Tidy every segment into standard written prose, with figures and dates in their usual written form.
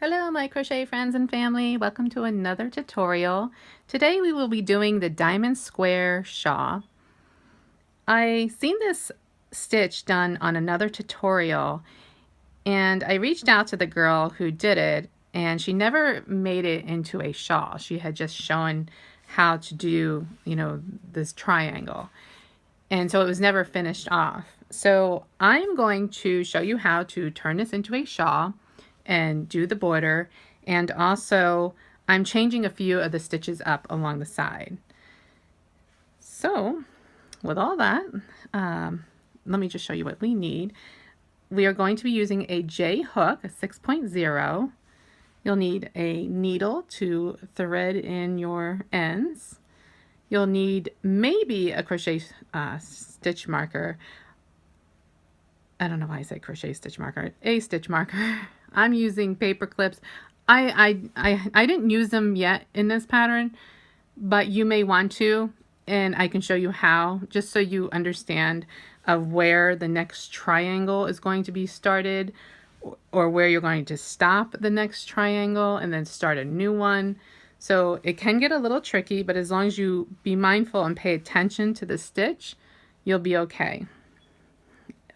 Hello my crochet friends and family, welcome to another tutorial. Today we will be doing the diamond square shawl. I seen this stitch done on another tutorial and I reached out to the girl who did it and she never made it into a shawl. She had just shown how to do, this triangle. And so it was never finished off. So I'm going to show you how to turn this into a shawl and do the border, and also I'm changing a few of the stitches up along the side. So with all that, let me just show you what we need. We are going to be using a J hook, a 6.0. You'll need a needle to thread in your ends. You'll need maybe a crochet stitch marker. I don't know why I say crochet stitch marker. A stitch marker. I'm using paper clips. I didn't use them yet in this pattern, but you may want to, and I can show you how, just so you understand of where the next triangle is going to be started, or where you're going to stop the next triangle and then start a new one. So it can get a little tricky, but as long as you be mindful and pay attention to the stitch, you'll be okay.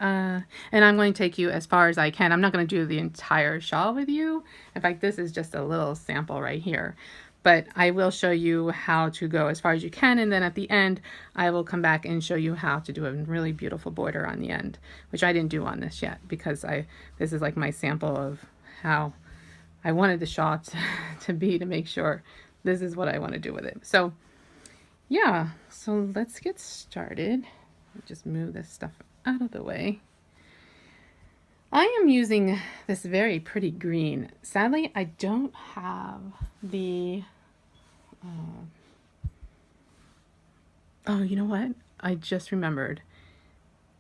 And I'm going to take you as far as I can. I'm not going to do the entire shawl with you. In fact, this is just a little sample right here. But I will show you how to go as far as you can, and then at the end I will come back and show you how to do a really beautiful border on the end, which I didn't do on this yet because this is like my sample of how I wanted the shawl to be, to make sure this is what I want to do with it. So yeah, so let's get started. Just move this stuff out of the way. I am using this very pretty green. Sadly, I don't have the oh, you know what? I just remembered.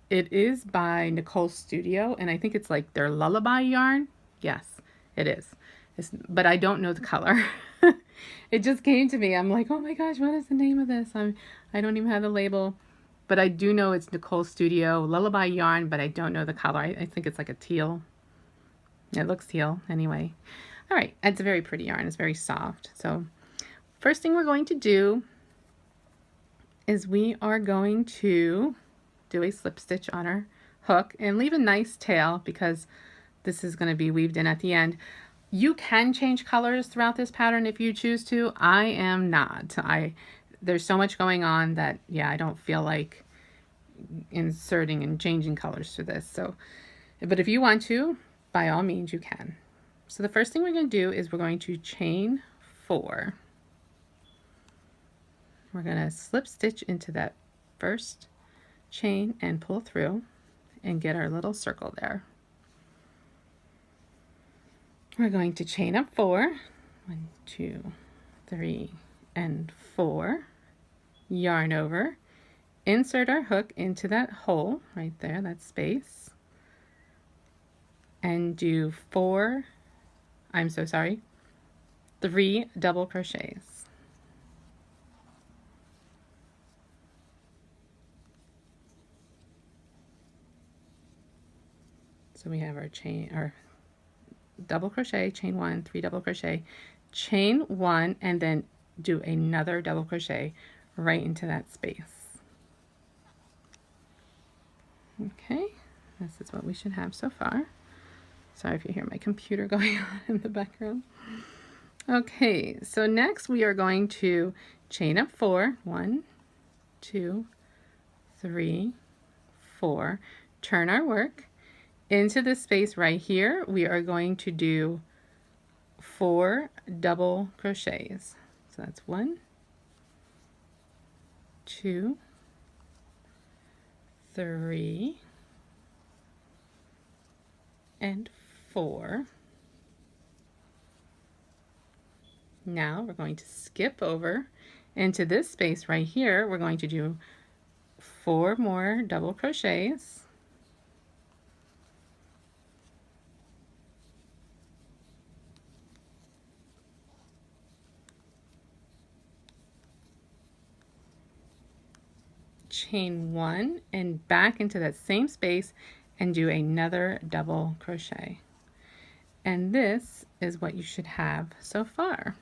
It is by Nicole Studio, and I think it's like their lullaby yarn. Yes, it is. But I don't know the color. It just came to me. I'm like, oh my gosh, what is the name of this? I don't even have the label. But I do know it's Nicole Studio Lullaby Yarn, but I don't know the color. I think it's like a teal. It looks teal anyway. All right, it's a very pretty yarn. It's very soft. So first thing we're going to do is we are going to do a slip stitch on our hook and leave a nice tail because this is going to be weaved in at the end. You can change colors throughout this pattern if you choose to. I am not. There's so much going on that, yeah, I don't feel like inserting and changing colors for this. So, but if you want to, by all means you can. So the first thing we're going to do is we're going to chain 4. We're going to slip stitch into that first chain and pull through and get our little circle there. We're going to chain up 4. 1, 2, 3, and 4. Yarn over, insert our hook into that hole right there, that space, and do 3 double crochets. So we have our double crochet, chain 1, 3 double crochet, chain 1, and then do another double crochet right into that space. Okay, this is what we should have so far. Sorry if you hear my computer going on in the background. Okay, so next we are going to chain up 4. 1, 2, 3, 4. Turn our work. Into this space right here, we are going to do 4 double crochets. So that's 1, 2, 3, and 4. Now we're going to skip over into this space right here. We're going to do 4 more double crochets. Chain 1 and back into that same space and do another double crochet. And this is what you should have so far.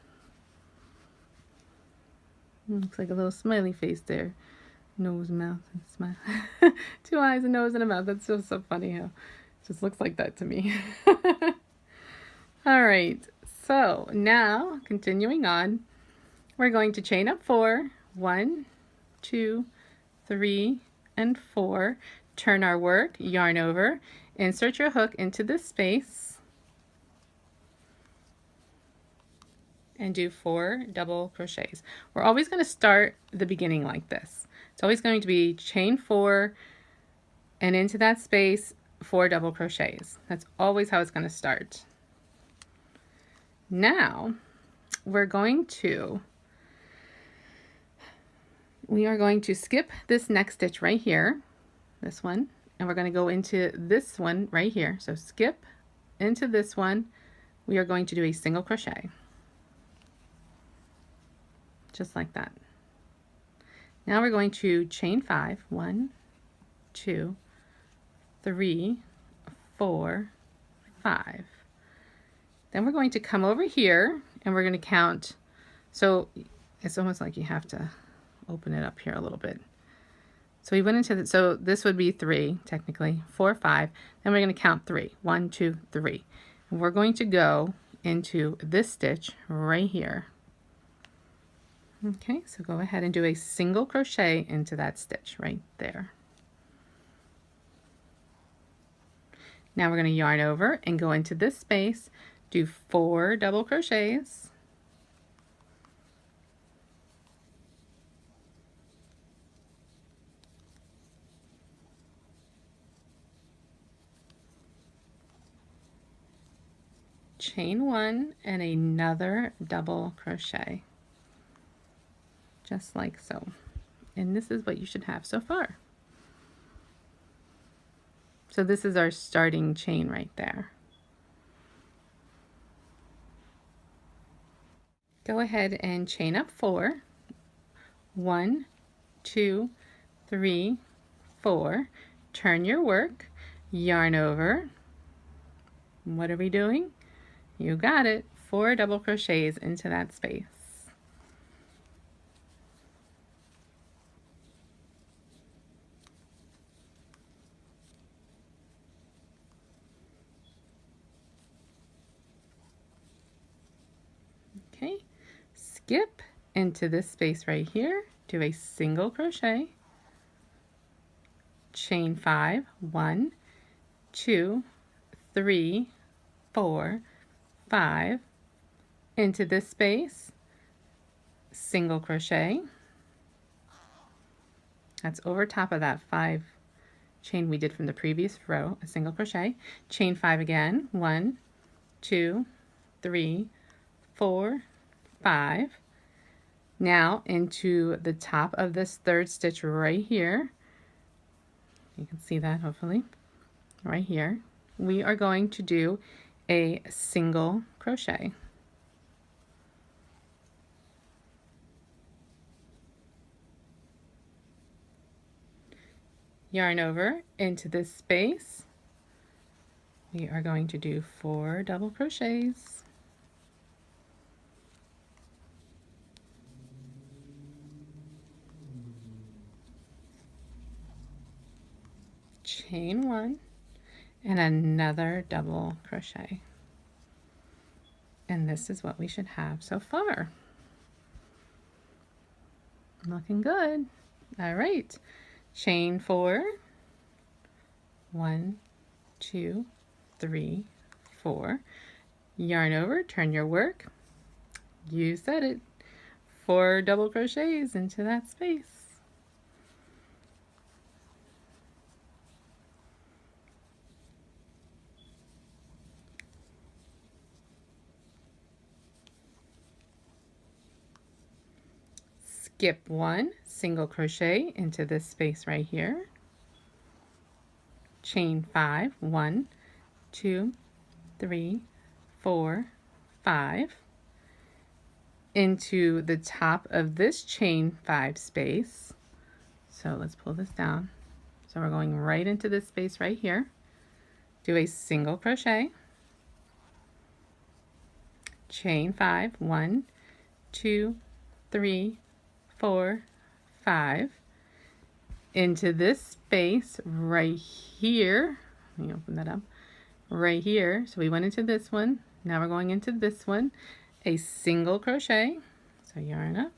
Looks like a little smiley face there. Nose, mouth, and smile. 2 eyes, a nose, and a mouth. That's just so funny how it just looks like that to me. All right, so now continuing on, we're going to chain up 4. 1, 2, 3, and 4. Turn our work, yarn over, insert your hook into this space, and do 4 double crochets. We're always going to start the beginning like this. It's always going to be chain 4 and into that space 4 double crochets. That's always how it's going to start. Now we are going to skip this next stitch right here, this one, and we're going to go into this one right here. So skip into this one. We are going to do a single crochet, just like that. Now we're going to chain 5. 1, 2, 3, 4, 5. Then we're going to come over here and we're going to count. So it's almost like you have to open it up here a little bit. So we went into the, so this would be 3 technically, 4, 5. Then we're going to count 3. 1, 2, 3. And we're going to go into this stitch right here. Okay, so go ahead and do a single crochet into that stitch right there. Now we're going to yarn over and go into this space, do 4 double crochets, chain 1 and another double crochet, just like so. And this is what you should have so far. So this is our starting chain right there. Go ahead and chain up 4. 1, 2, 3, 4. Turn your work, yarn over. What are we doing? You got it. 4 double crochets into that space. Okay, skip into this space right here, do a single crochet, chain 5, 1, 2, 3, 4, 5, into this space, single crochet. That's over top of that 5 chain we did from the previous row, a single crochet, chain 5 again, 1, 2, 3, 4, 5. Now into the top of this 3rd stitch right here, you can see that hopefully, right here, we are going to do a single crochet. Yarn over into this space. We are going to do 4 double crochets. Chain 1 and another double crochet. And this is what we should have so far. Looking good. All right. Chain 4. 1, 2, 3, 4. Yarn over, turn your work. You said it. 4 double crochets into that space. Skip 1, single crochet into this space right here. Chain 5, 1, 2, 3, 4, 5. Into the top of this chain 5 space. So let's pull this down. So we're going right into this space right here. Do a single crochet. chain 5, 1, 2, 3, 4, 5, into this space right here. Let me open that up. Right here. So we went into this one. Now we're going into this one. A single crochet. So yarn up,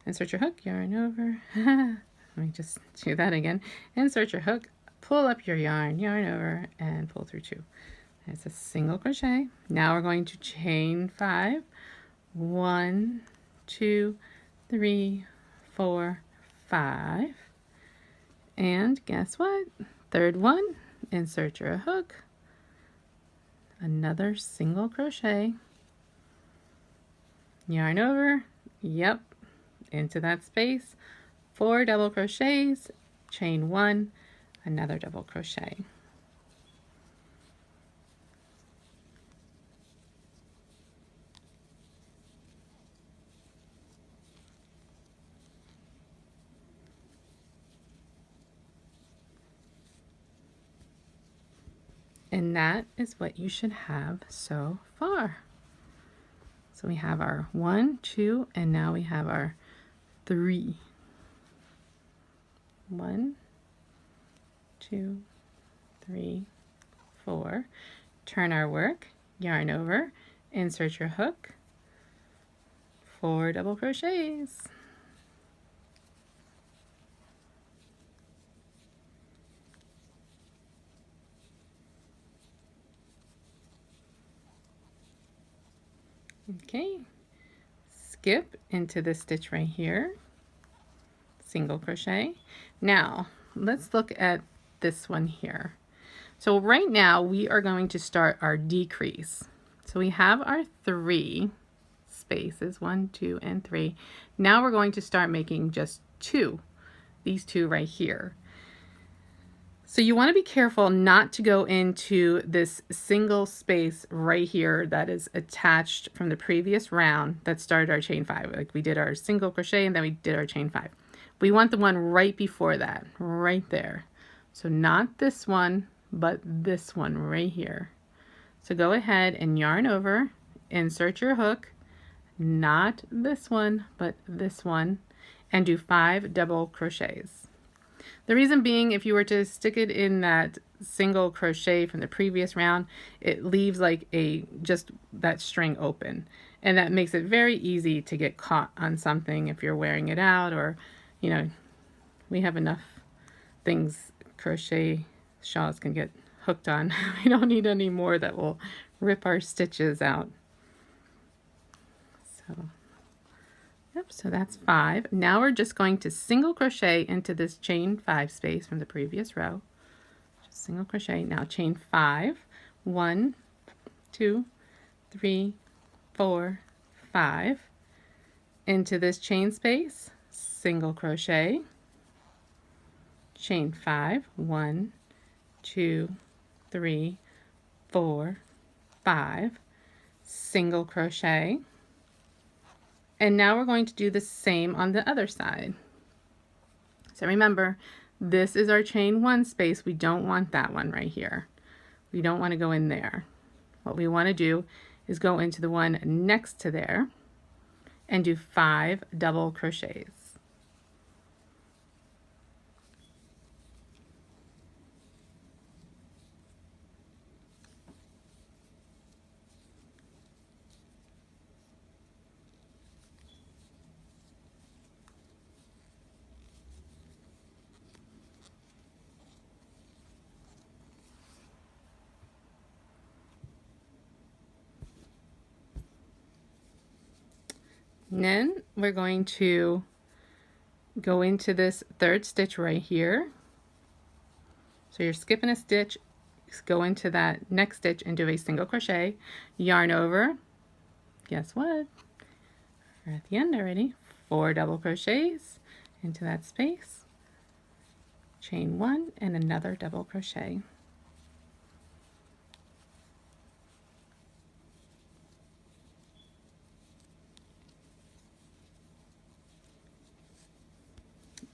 insert your hook, yarn over. Let me just do that again. Insert your hook, pull up your yarn, yarn over, and pull through 2. It's a single crochet. Now we're going to chain 5. 1, 2, 3, 4, 5. And guess what? Third one, insert your hook, another single crochet, yarn over, yep, into that space, 4 double crochets, chain 1, another double crochet. And that is what you should have so far. So we have our 1, 2, and now we have our 3. 1, 2, 3, 4. Turn our work, yarn over, insert your hook, 4 double crochets. Okay, skip into this stitch right here, single crochet. Now let's look at this one here. So right now we are going to start our decrease. So we have our 3 spaces, 1, 2, and 3. Now we're going to start making just 2, these 2 right here. So you want to be careful not to go into this single space right here that is attached from the previous round that started our chain 5. Like we did our single crochet and then we did our chain 5. We want the one right before that, right there. So not this one, but this one right here. So go ahead and yarn over, insert your hook, not this one, but this one, and do 5 double crochets. The reason being, if you were to stick it in that single crochet from the previous round, it leaves like just that string open, and that makes it very easy to get caught on something if you're wearing it out, or you know, we have enough things crochet shawls can get hooked on. We don't need any more that will rip our stitches out. So that's 5. Now we're just going to single crochet into this chain 5 space from the previous row. Just single crochet. Now chain 5. 1, 2, 3, 4, 5. Into this chain space, single crochet. Chain 5. 1, 2, 3, 4, 5. Single crochet. And now we're going to do the same on the other side. So remember, this is our chain 1 space. We don't want that one right here. We don't want to go in there. What we want to do is go into the one next to there and do 5 double crochets. And then we're going to go into this 3rd stitch right here. So you're skipping a stitch, go into that next stitch and do a single crochet, yarn over. Guess what? We're at the end already. 4 double crochets into that space, chain 1 and another double crochet.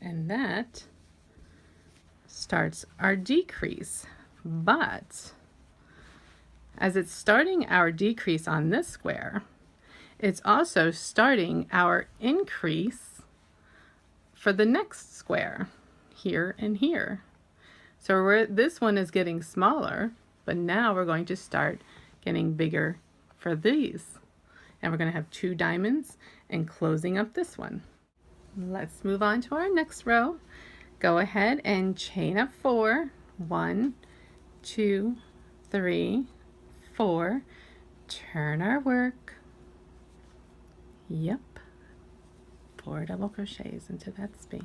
And that starts our decrease. But as it's starting our decrease on this square, it's also starting our increase for the next square here and here. So this one is getting smaller, but now we're going to start getting bigger for these. And we're going to have 2 diamonds and closing up this one. Let's move on to our next row. Go ahead and chain up 4. 1, 2, 3, 4. Turn our work. Yep. 4 double crochets into that space.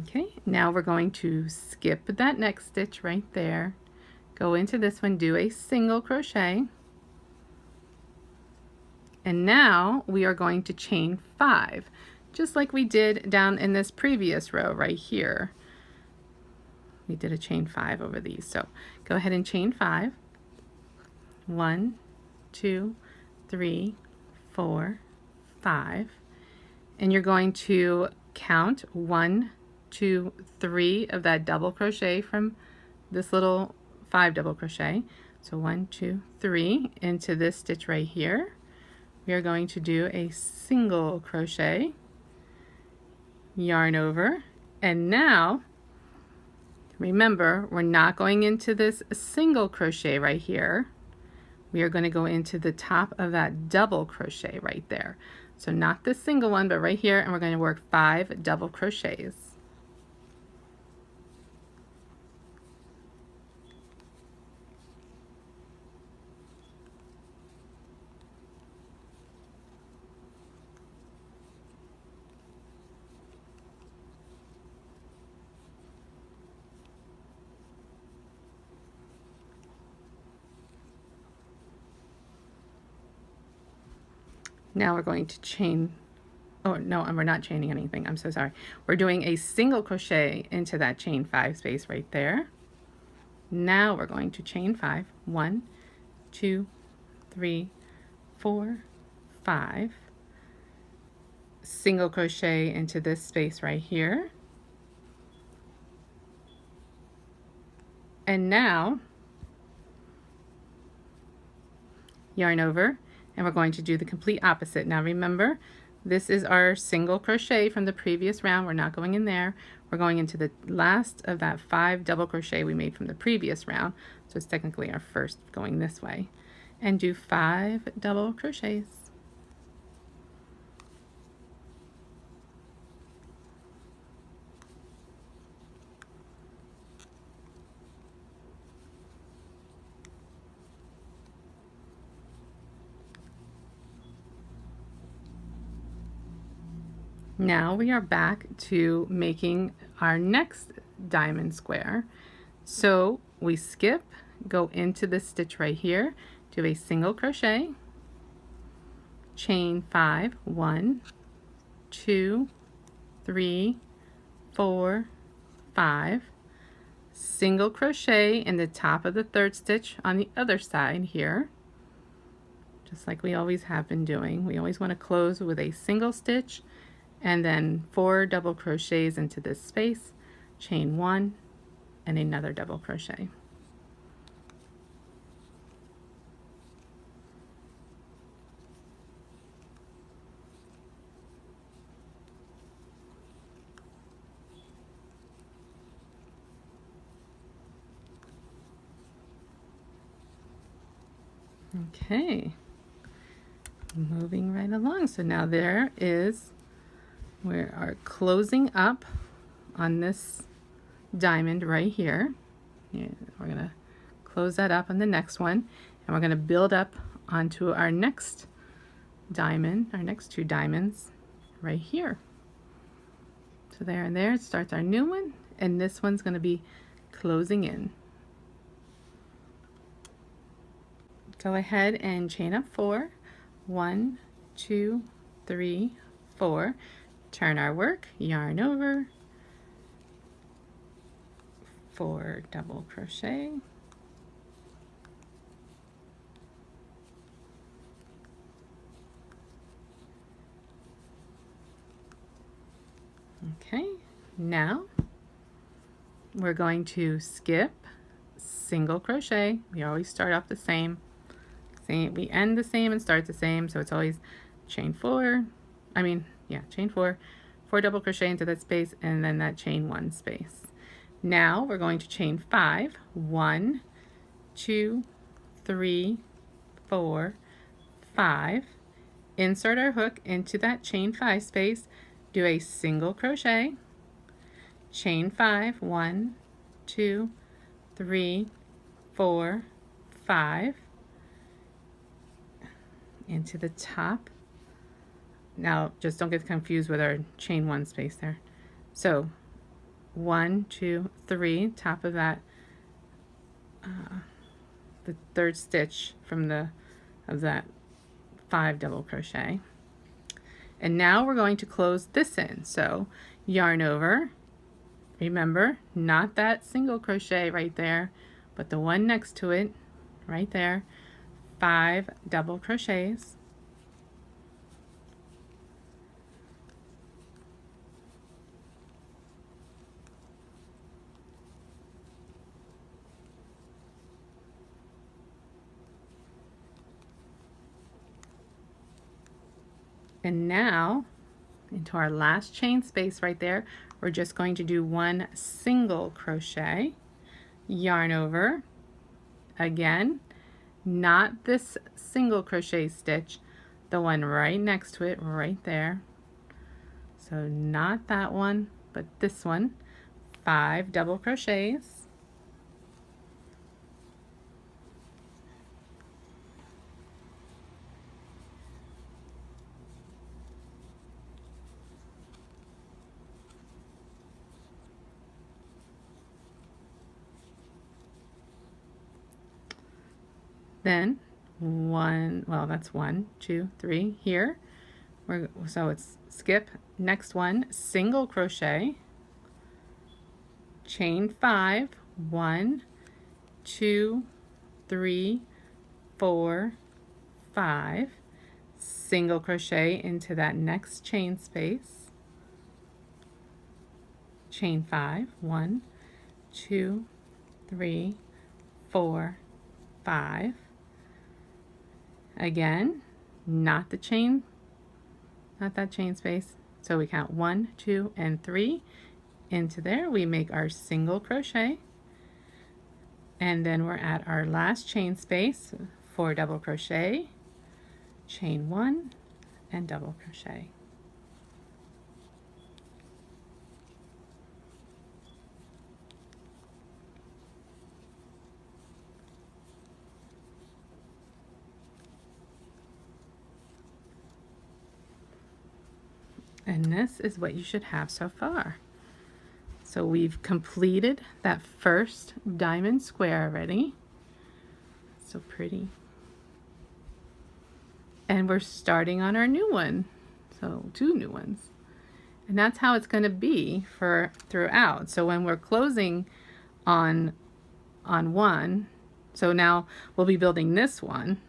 Okay, now we're going to skip that next stitch right there. Go into this one, do a single crochet. And now we are going to chain 5, just like we did down in this previous row right here. We did a chain 5 over these. So go ahead and chain 5. 1, 2, 3, 4, 5. And you're going to count 1, 2, 3 of that double crochet from this little 5 double crochet. So 1, 2, 3 into this stitch right here. We are going to do a single crochet, yarn over, and now remember, we're not going into this single crochet right here. We are going to go into the top of that double crochet right there. So not this single one, but right here, and we're going to work 5 double crochets. Now we're going to chain, oh no, and we're not chaining anything, I'm so sorry. We're doing a single crochet into that chain 5 space right there. Now we're going to chain 5. 1, 2, 3, 4, 5. Single crochet into this space right here. And now yarn over, and we're going to do the complete opposite. Now remember, this is our single crochet from the previous round. We're not going in there. We're going into the last of that 5 double crochet we made from the previous round. So it's technically our first going this way. And do 5 double crochets. Now we are back to making our next diamond square. So we skip, go into this stitch right here, do a single crochet, chain 5, 1, 2, 3, 4, 5, single crochet in the top of the 3rd stitch on the other side here, just like we always have been doing. We always want to close with a single stitch and then 4 double crochets into this space, chain 1 and another double crochet. Okay, moving right along. So now there is, we are closing up on this diamond right here. Yeah, we're going to close that up on the next one, and we're going to build up onto our next diamond, our next 2 diamonds right here. So there and there, it starts our new one, and this one's going to be closing in. Go ahead and chain up 4. 1, 2, 3, 4. Turn our work, yarn over, 4 double crochet, Okay, now we're going to skip single crochet. We always start off the same. We end the same and start the same, so it's always chain 4, chain 4, 4 double crochet into that space, and then that chain 1 space. Now we're going to chain 5, 1, 2, 3, 4, 5, insert our hook into that chain 5 space, do a single crochet, chain 5, 1, 2, 3, 4, 5, into the top. Now just don't get confused with our chain 1 space there. So 1, 2, 3, top of that, the third stitch from of that 5 double crochet. And now we're going to close this in. So yarn over, remember, not that single crochet right there, but the one next to it, right there, 5 double crochets. And now into our last chain space right there, we're just going to do 1 single crochet, yarn over, again, not this single crochet stitch, the one right next to it right there. So not that one, but this one, 5 double crochets. Then that's 1, 2, 3 here. So it's skip, next one, single crochet, chain 5, 1, 2, 3, 4, 5, single crochet into that next chain space, chain 5, 1, 2, 3, 4, 5. Again, not that chain space. So we count 1, 2, and 3 into there. We make our single crochet, and then we're at our last chain space, 4 double crochet, chain 1, and double crochet. And this is what you should have so far. So we've completed that first diamond square already. So pretty. And we're starting on our new one. So 2 new ones. And that's how it's going to be for throughout. So when we're closing on one, so now we'll be building this one.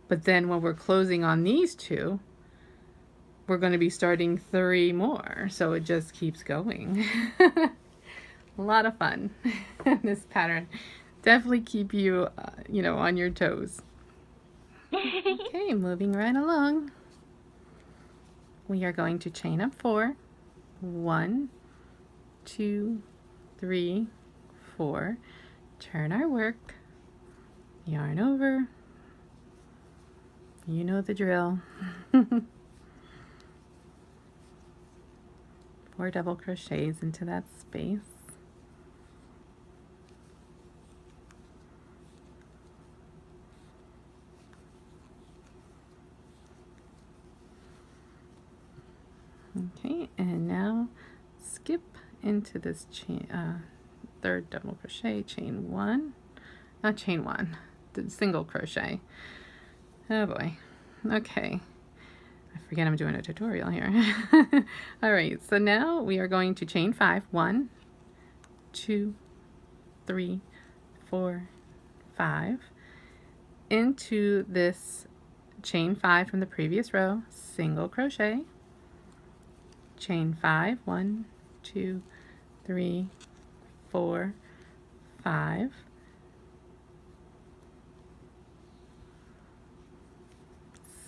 But then when we're closing on these 2, we're going to be starting 3 more, so it just keeps going. A lot of fun. This pattern definitely keep you, on your toes. Okay, moving right along. We are going to chain up 4. 1, 2, 3, 4. Turn our work. Yarn over. You know the drill. 4 double crochets into that space. Okay, and now skip into this chain, 3rd double crochet, chain 1, not chain 1, the single crochet. Oh boy. Okay. I forget I'm doing a tutorial here. All right, so now we are going to chain 5. 1, 2, 3, 4, 5. Into this chain 5 from the previous row, single crochet, chain 5, 1, 2, 3, 4, 5,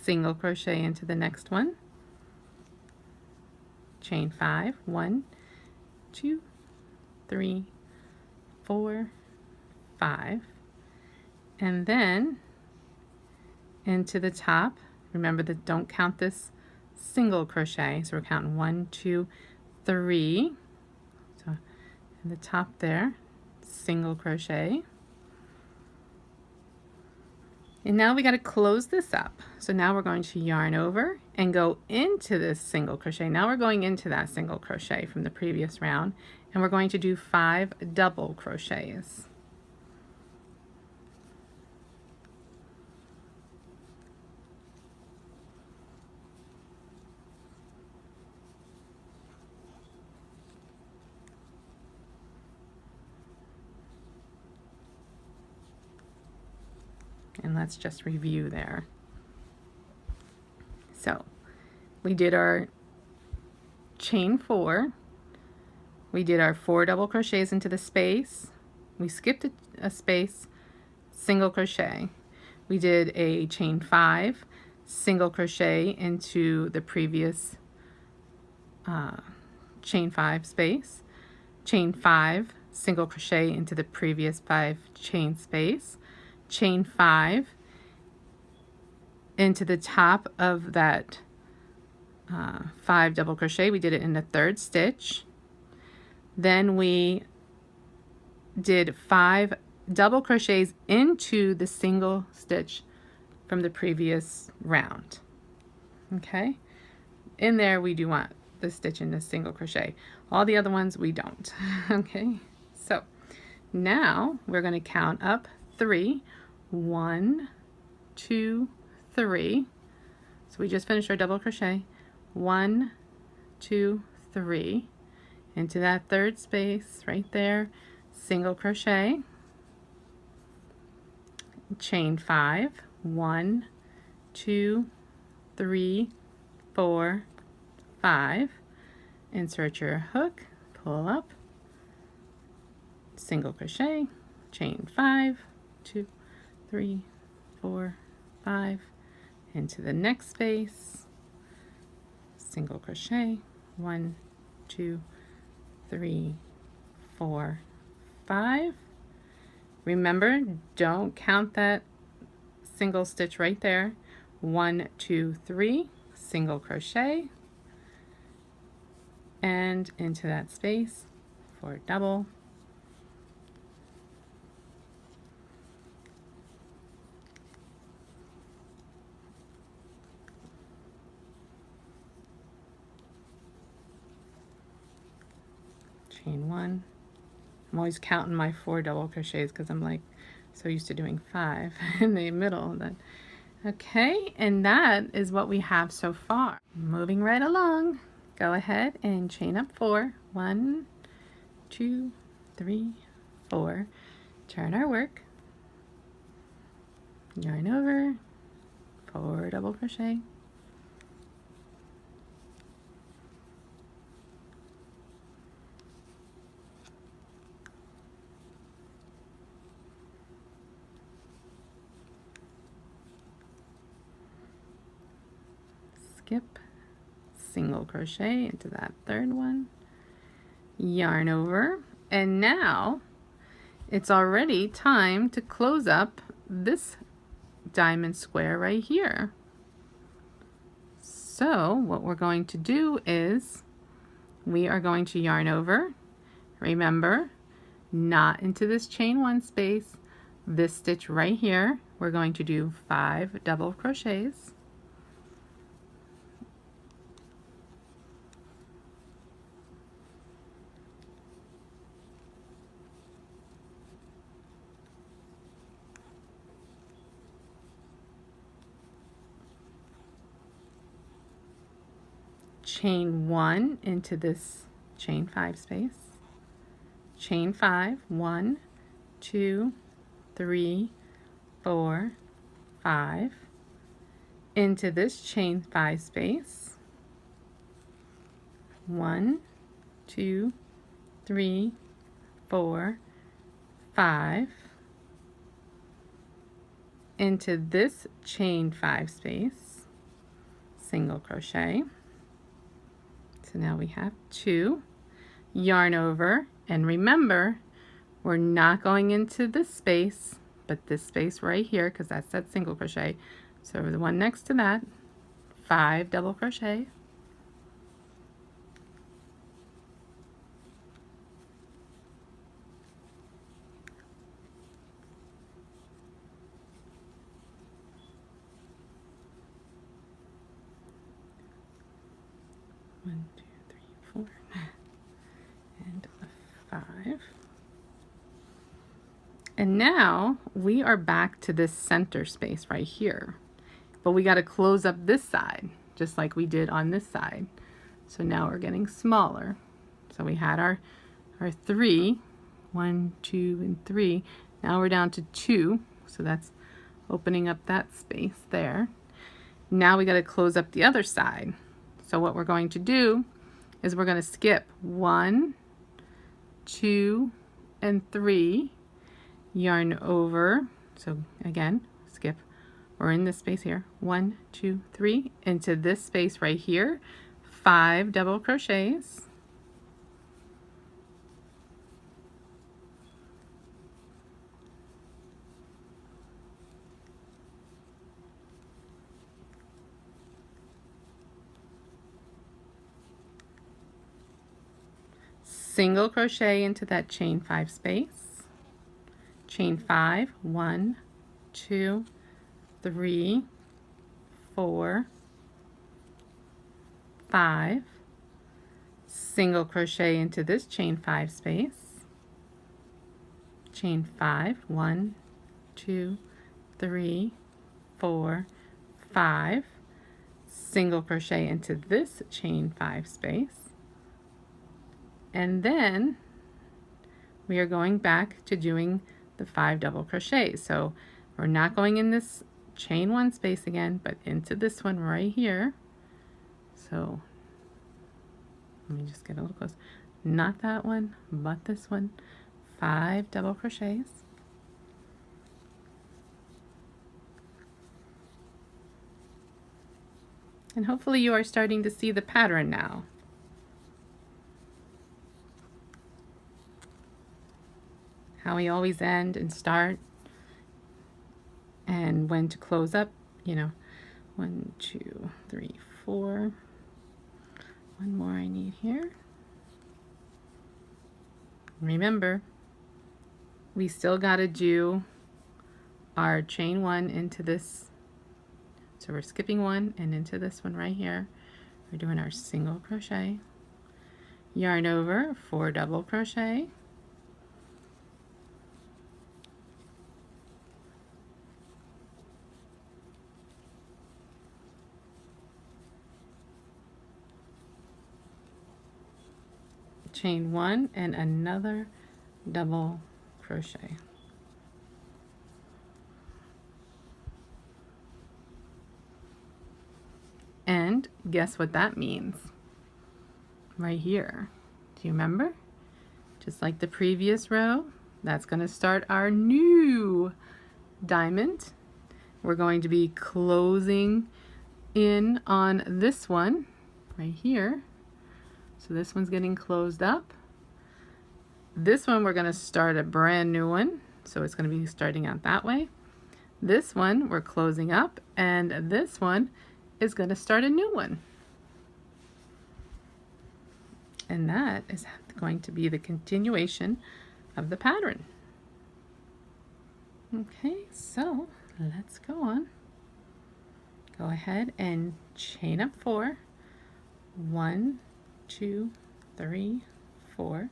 single crochet into the next one, chain 5, 1, 2, 3, 4, 5, and then into the top. Remember that don't count this single crochet, so we're counting 1, 2, 3. So in the top there, single crochet. And now we got to close this up. So now we're going to yarn over and go into this single crochet. Now we're going into that single crochet from the previous round, and we're going to do 5 double crochets. And let's just review there. So we did our chain 4, we did our 4 double crochets into the space, we skipped a space, single crochet, we did a chain 5, single crochet into the previous chain 5 space, chain 5, single crochet into the previous 5 chain space, chain 5 into the top of that 5 double crochet. We did it in the 3rd stitch. Then we did 5 double crochets into the single stitch from the previous round. Okay, in there we do want the stitch in the single crochet. All the other ones we don't. Okay, so now we're going to count up 3. 1, 2, 3. So we just finished our double crochet. 1, 2, 3. Into that 3rd space right there, single crochet, chain 5, 1, 2, 3, 4, 5. Insert your hook, pull up, single crochet, chain 5, 2, 3, 4, 5, into the next space, single crochet, 1, 2, 3, 4, 5. Remember, don't count that single stitch right there. 1, 2, 3, single crochet, and into that space for double. Chain 1. I'm always counting my 4 double crochets because I'm like so used to doing 5 in the middle. That okay, and that is what we have so far. Moving right along, go ahead and chain up 4. 1, 2, 3, 4. Turn our work, yarn over, 4 double crochet, skip, single crochet into that 3rd one, yarn over, and now it's already time to close up this diamond square right here. So what we're going to do is we are going to yarn over, remember, not into this chain 1 space, this stitch right here. We're going to do 5 double crochets, chain 1 into this chain 5 space, chain 5, 1, 2, 3, 4, 5, into this chain 5 space, 1, 2, 3, 4, 5 into this chain 5 space, single crochet. So now we have 2, yarn over, and remember, we're not going into this space, but this space right here, because that's that single crochet. So the one next to that, 5 double crochet, one, two, three, 4, and 5. And now we are back to this center space right here, but we got to close up this side just like we did on this side. So now we're getting smaller. So we had our 3, 1, 2, and 3. Now we're down to 2, so that's opening up that space there. Now we got to close up the other side. So what we're going to do is we're going to skip 1, 2, and 3, yarn over. So again, skip. We're in this space here. 1, 2, 3 into this space right here. 5 double crochets. Single crochet into that chain 5 space, chain 5, 1, 2, 3, 4, 5, single crochet into this chain 5 space, chain 5, 1, 2, 3, 4, 5, single crochet into this chain 5 space. And then we are going back to doing the 5 double crochets. So we're not going in this chain 1 space again, but into this one right here. So let me just get a little close. Not that one, but this one. 5 double crochets. And hopefully you are starting to see the pattern now. How we always end and start, and when to close up, you know. 1, 2, 3, 4. One more I need here. Remember, we still got to do our chain 1 into this. So we're skipping 1 and into this one right here. We're doing our single crochet, yarn over, 4 double crochet, chain 1 and another double crochet. And guess what that means? Right here. Do you remember? Just like the previous row, that's going to start our new diamond. We're going to be closing in on this one right here. So this one's getting closed up. This one we're going to start a brand new one. So it's going to be starting out that way. This one we're closing up, and this one is going to start a new one. And that is going to be the continuation of the pattern. Okay, so let's go on. Go ahead and chain up 4. 1, 2, 3, 4.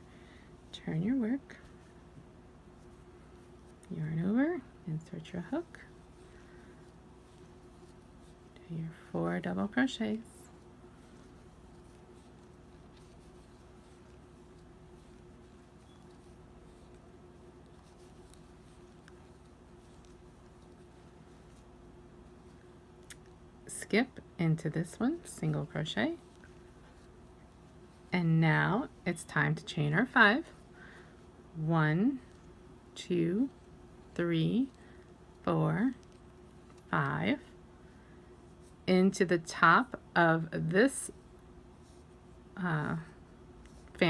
Turn your work. Yarn over, insert your hook. Do your 4 double crochets. Skip into this one, single crochet, And now it's time to chain our 5. 1, 2, 3, 4, 5 into the top of this fan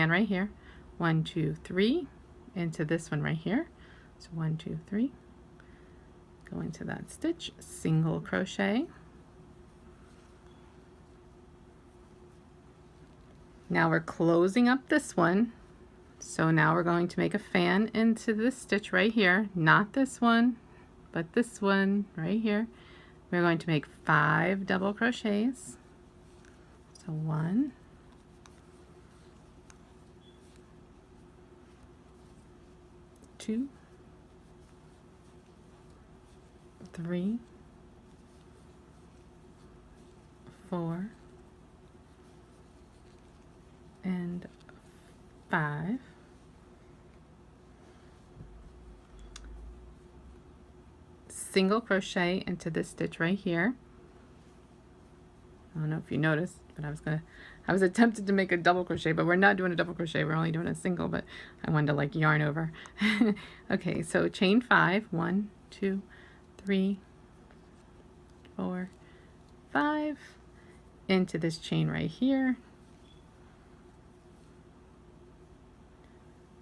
right here. 1, 2, 3 into this one right here. So 1, 2, 3. Go into that stitch, single crochet. Now we're closing up this one. So now we're going to make a fan into this stitch right here, not this one, but this one right here. We're going to make 5 double crochets. So 1, 2, 3, 4, and 5. Single crochet into this stitch right here. I don't know if you noticed, but I was attempted to make a double crochet, but we're not doing a double crochet, we're only doing a single, but I wanted to like yarn over. Okay, so chain 5, 1, 2, 3, 4, 5 into this chain right here.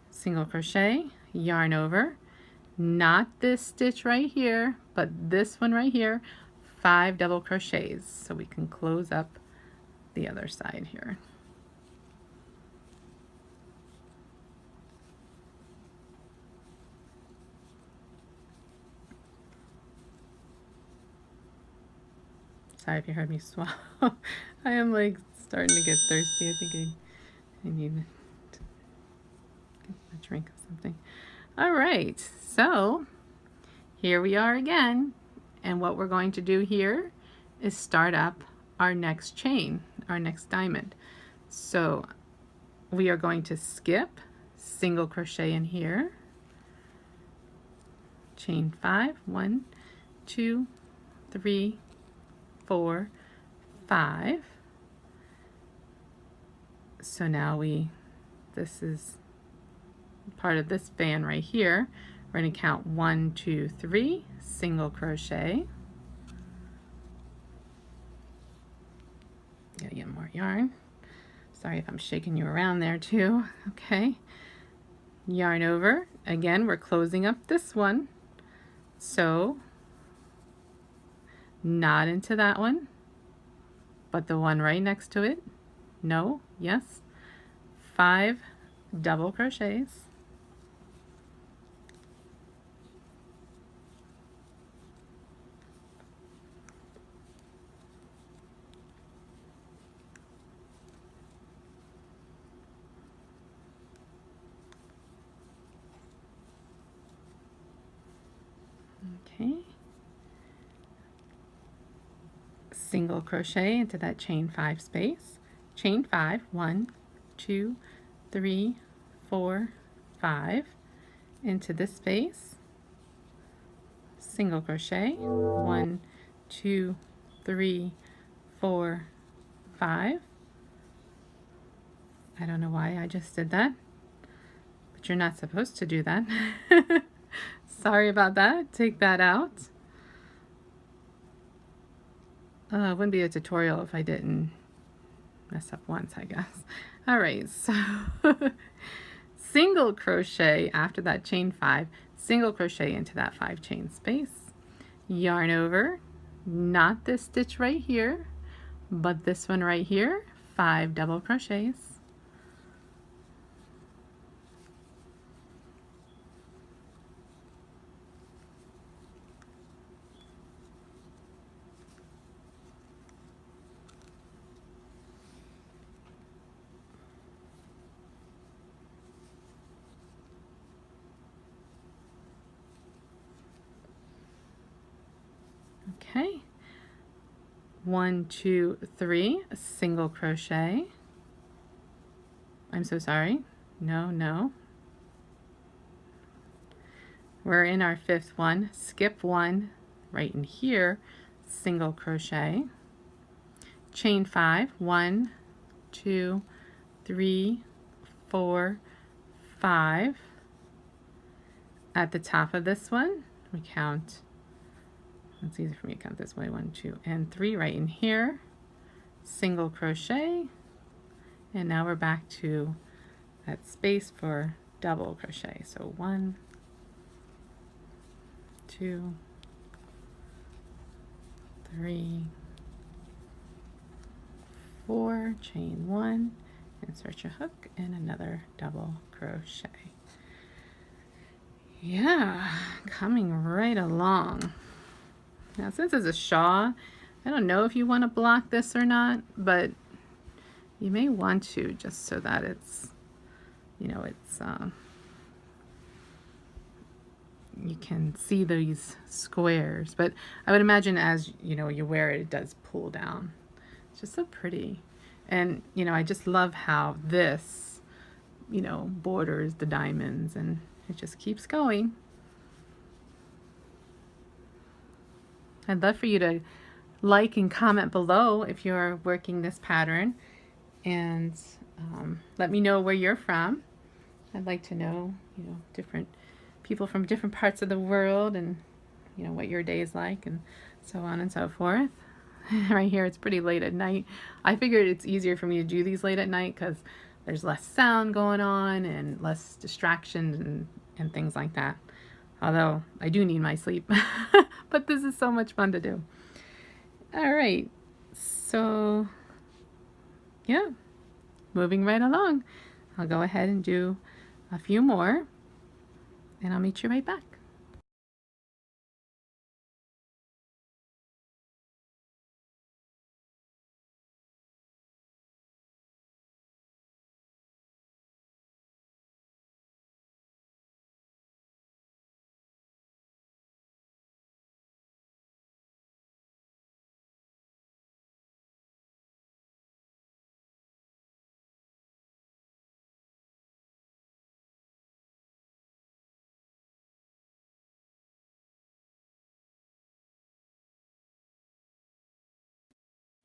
Single crochet, yarn over, not this stitch right here, but this one right here, 5 double crochets, so we can close up the other side here. Sorry if you heard me swallow. I am like starting to get thirsty. I think I need to get a drink of something. All right, so here we are again, and what we're going to do here is start up our next chain, our next diamond. So we are going to skip, single crochet in here, chain 5, 1, 2, 3, 4, 5. So now this is part of this fan right here. We're going to count 1, 2, 3, single crochet. Gotta get more yarn. Sorry if I'm shaking you around there too. Okay. Yarn over. Again, we're closing up this one. So, not into that one, but the one right next to it. No, yes. 5 double crochets. Okay, single crochet into that chain 5 space, chain 5, 1, 2, 3, 4, 5 into this space, single crochet, 1, 2, 3, 4, 5. I don't know why I just did that, but you're not supposed to do that. Sorry about that. Take that out. It wouldn't be a tutorial if I didn't mess up once, I guess. All right, so single crochet after that chain 5, single crochet into that 5 chain space, yarn over, not this stitch right here, but this one right here, 5 double crochets. Okay, 1, 2, 3, a single crochet. I'm so sorry. No. We're in our 5th one. Skip 1 right in here, single crochet. Chain 5, 1, 2, 3, 4, 5. At the top of this one, we count, it's easy for me to count this way, 1, 2, and 3 right in here, single crochet, and now we're back to that space for double crochet. So 1, 2, 3, 4, chain 1, insert your hook, and another double crochet. Yeah, coming right along. Now since it's a shawl, I don't know if you want to block this or not, but you may want to, just so that it's, you know, it's you can see these squares, but I would imagine as you know you wear it, it does pull down. It's just so pretty. And you know, I just love how this, you know, borders the diamonds, and it just keeps going. I'd love for you to like and comment below if you're working this pattern, and let me know where you're from. I'd like to know, you know, different people from different parts of the world, and you know what your day is like, and so on and so forth. Right here, it's pretty late at night. I figured it's easier for me to do these late at night because there's less sound going on and less distractions and things like that. Although I do need my sleep, but this is so much fun to do. All right, so yeah, moving right along. I'll go ahead and do a few more, and I'll meet you right back.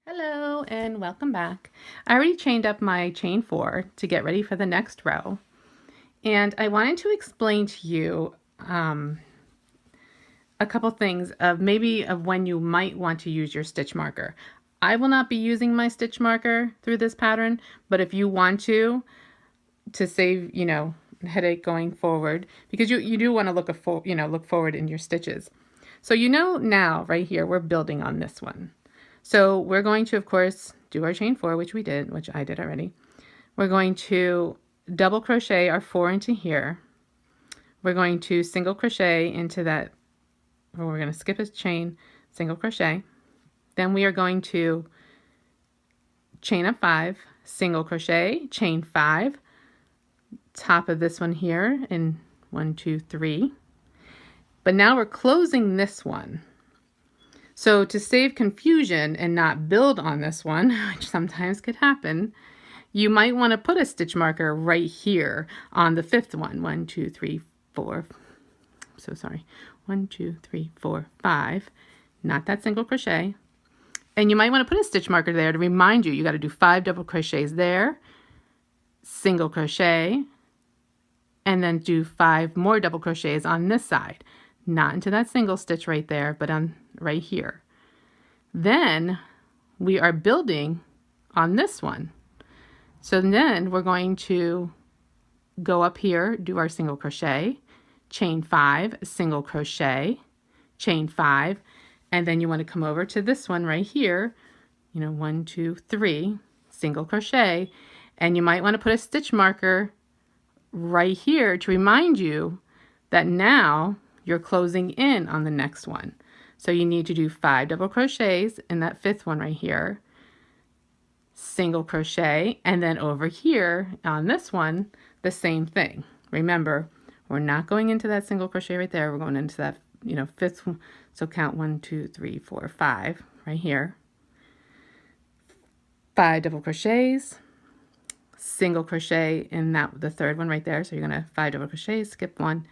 Hello and welcome back. I already chained up my chain 4 to get ready for the next row, and I wanted to explain to you a couple things of when you might want to use your stitch marker. I will not be using my stitch marker through this pattern, but if you want to save, you know, headache going forward, because you do want to look forward in your stitches. So you know now right here we're building on this one. So we're going to, of course, do our chain 4, which I did already. We're going to double crochet our 4 into here. We're going to single crochet into that, or we're going to skip a chain, single crochet. Then we are going to chain up 5, single crochet, chain 5, top of this one here in 1, 2, 3. But now we're closing this one. So to save confusion and not build on this one, which sometimes could happen, you might want to put a stitch marker right here on the 5th one. 1, 2, 3, 4. So sorry. 1, 2, 3, 4, 5. Not that single crochet. And you might want to put a stitch marker there to remind you, you got to do 5 double crochets there, single crochet, and then do 5 more double crochets on this side. Not into that single stitch right there, but on right here. Then we are building on this one. So then we're going to go up here, do our single crochet, chain 5, single crochet, chain 5, and then you want to come over to this one right here, you know, 1, 2, 3, single crochet, and you might want to put a stitch marker right here to remind you that now you're closing in on the next one. So you need to do 5 double crochets in that 5th one right here, single crochet, and then over here on this one, the same thing. Remember, we're not going into that single crochet right there. We're going into that, you know, 5th one. So count 1, 2, 3, 4, 5 right here. 5 double crochets, single crochet in that the 3rd one right there. So you're gonna 5 double crochets, skip 1,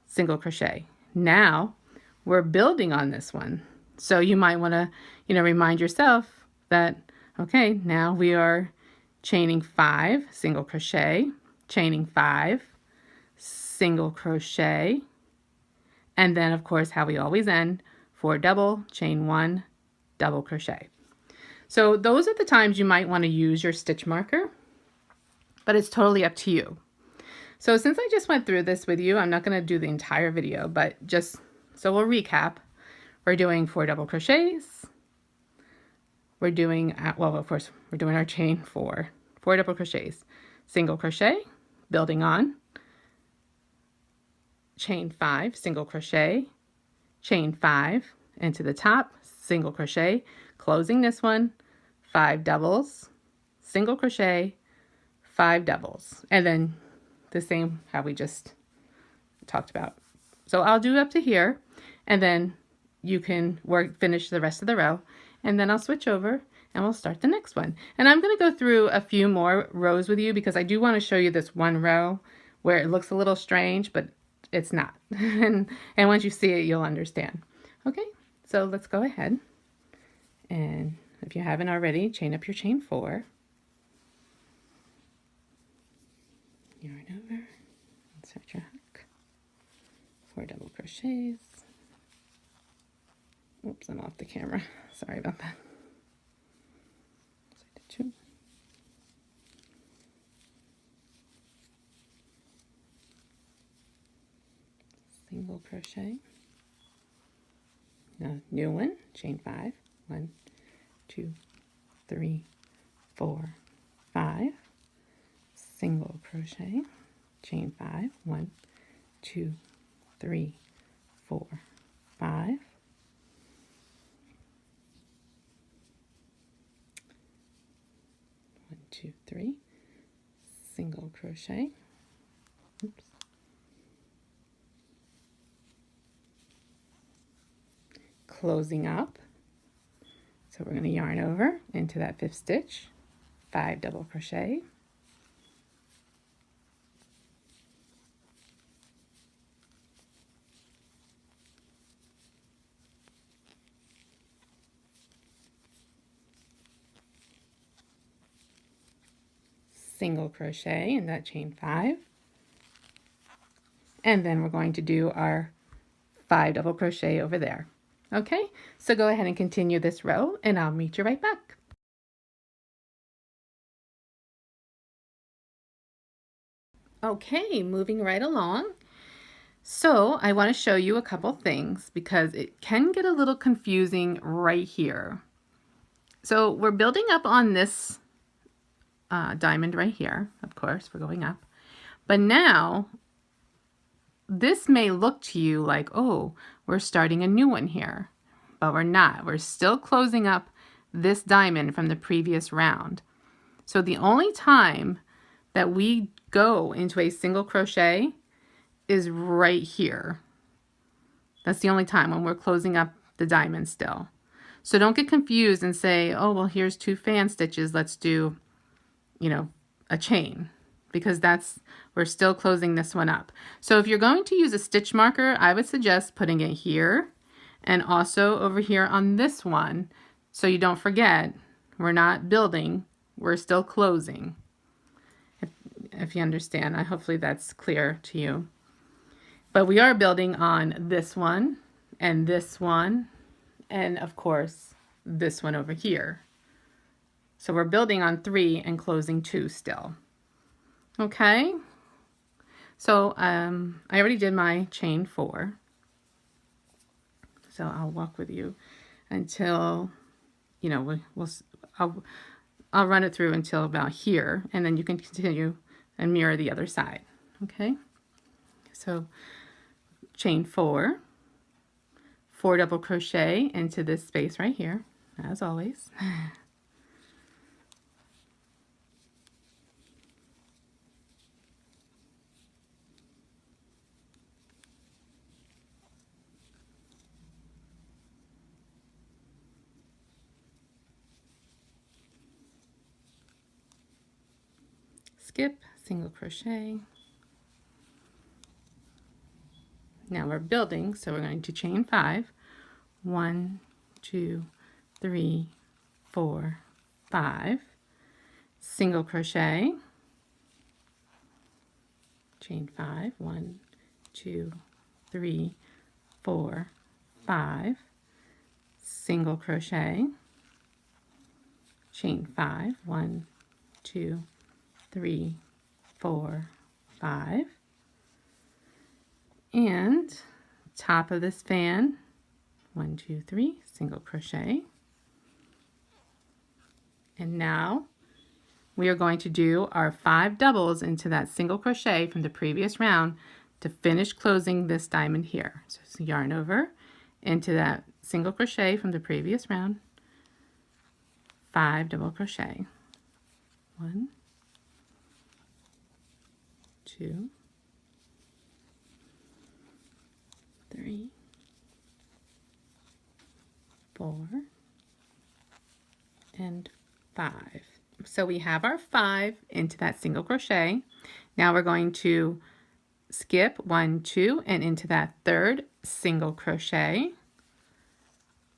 single crochet. Now we're building on this one. So you might want to, you know, remind yourself that, okay, now we are chaining 5, single crochet, chaining 5, single crochet, and then of course how we always end, 4 double, chain 1, double crochet. So those are the times you might want to use your stitch marker, but it's totally up to you. So since I just went through this with you, I'm not going to do the entire video, but just so we'll recap. We're doing 4 double crochets. We're doing, well, of course, we're doing our chain 4 double crochets, single crochet, building on, chain 5, single crochet, chain 5 into the top, single crochet, closing this one, 5 doubles, single crochet, 5 doubles, and then the same how we just talked about. So I'll do up to here, and then you can finish the rest of the row, and then I'll switch over and we'll start the next one. And I'm going to go through a few more rows with you because I do want to show you this one row where it looks a little strange, but it's not. and once you see it, you'll understand. Okay, so let's go ahead. And if you haven't already, chain up your chain 4. Yarn over, insert your hook, 4 double crochets. Oops, I'm off the camera. Sorry about that. 2. Single crochet. Now, new one, chain 5. 1, 2, 3, 4, 5. Single crochet, chain 5. 1, 2, 3, 4, 5. 1, 2, 3. Single crochet. Oops. Closing up. So we're going to yarn over into that 5th stitch, 5 double crochet. Single crochet in that chain 5, and then we're going to do our 5 double crochet over there. Okay, so go ahead and continue this row and I'll meet you right back. Okay, moving right along. So I want to show you a couple things because it can get a little confusing right here. So we're building up on this diamond right here. Of course, we're going up. But now, this may look to you like, oh, we're starting a new one here. But we're not. We're still closing up this diamond from the previous round. So the only time that we go into a single crochet is right here. That's the only time when we're closing up the diamond still. So don't get confused and say, oh, well, here's 2 fan stitches. Let's do, you know, a chain, because we're still closing this one up. So if you're going to use a stitch marker, I would suggest putting it here and also over here on this one, so you don't forget we're not building, we're still closing. If you understand, hopefully that's clear to you. But we are building on this one, and of course this one over here. So we're building on 3 and closing 2 still. Okay, so I already did my chain 4. So I'll walk with you until, you know, I'll run it through until about here, and then you can continue and mirror the other side. Okay, so chain 4, 4 double crochet into this space right here, as always. Skip, single crochet. Now we're building, so we're going to chain 5. 1, 2, 3, 4, 5. single crochet, chain 5, 1, 2, 3, 4, 5, single crochet, chain 5, 1, 2, 3, 4, 5, and top of this fan, 1, 2, 3, single crochet. And now we are going to do our 5 doubles into that single crochet from the previous round to finish closing this diamond here. So yarn over into that single crochet from the previous round, 5 double crochet, 1, 2, 3, 4, and 5. So we have our 5 into that single crochet. Now we're going to skip 1, 2, and into that third single crochet,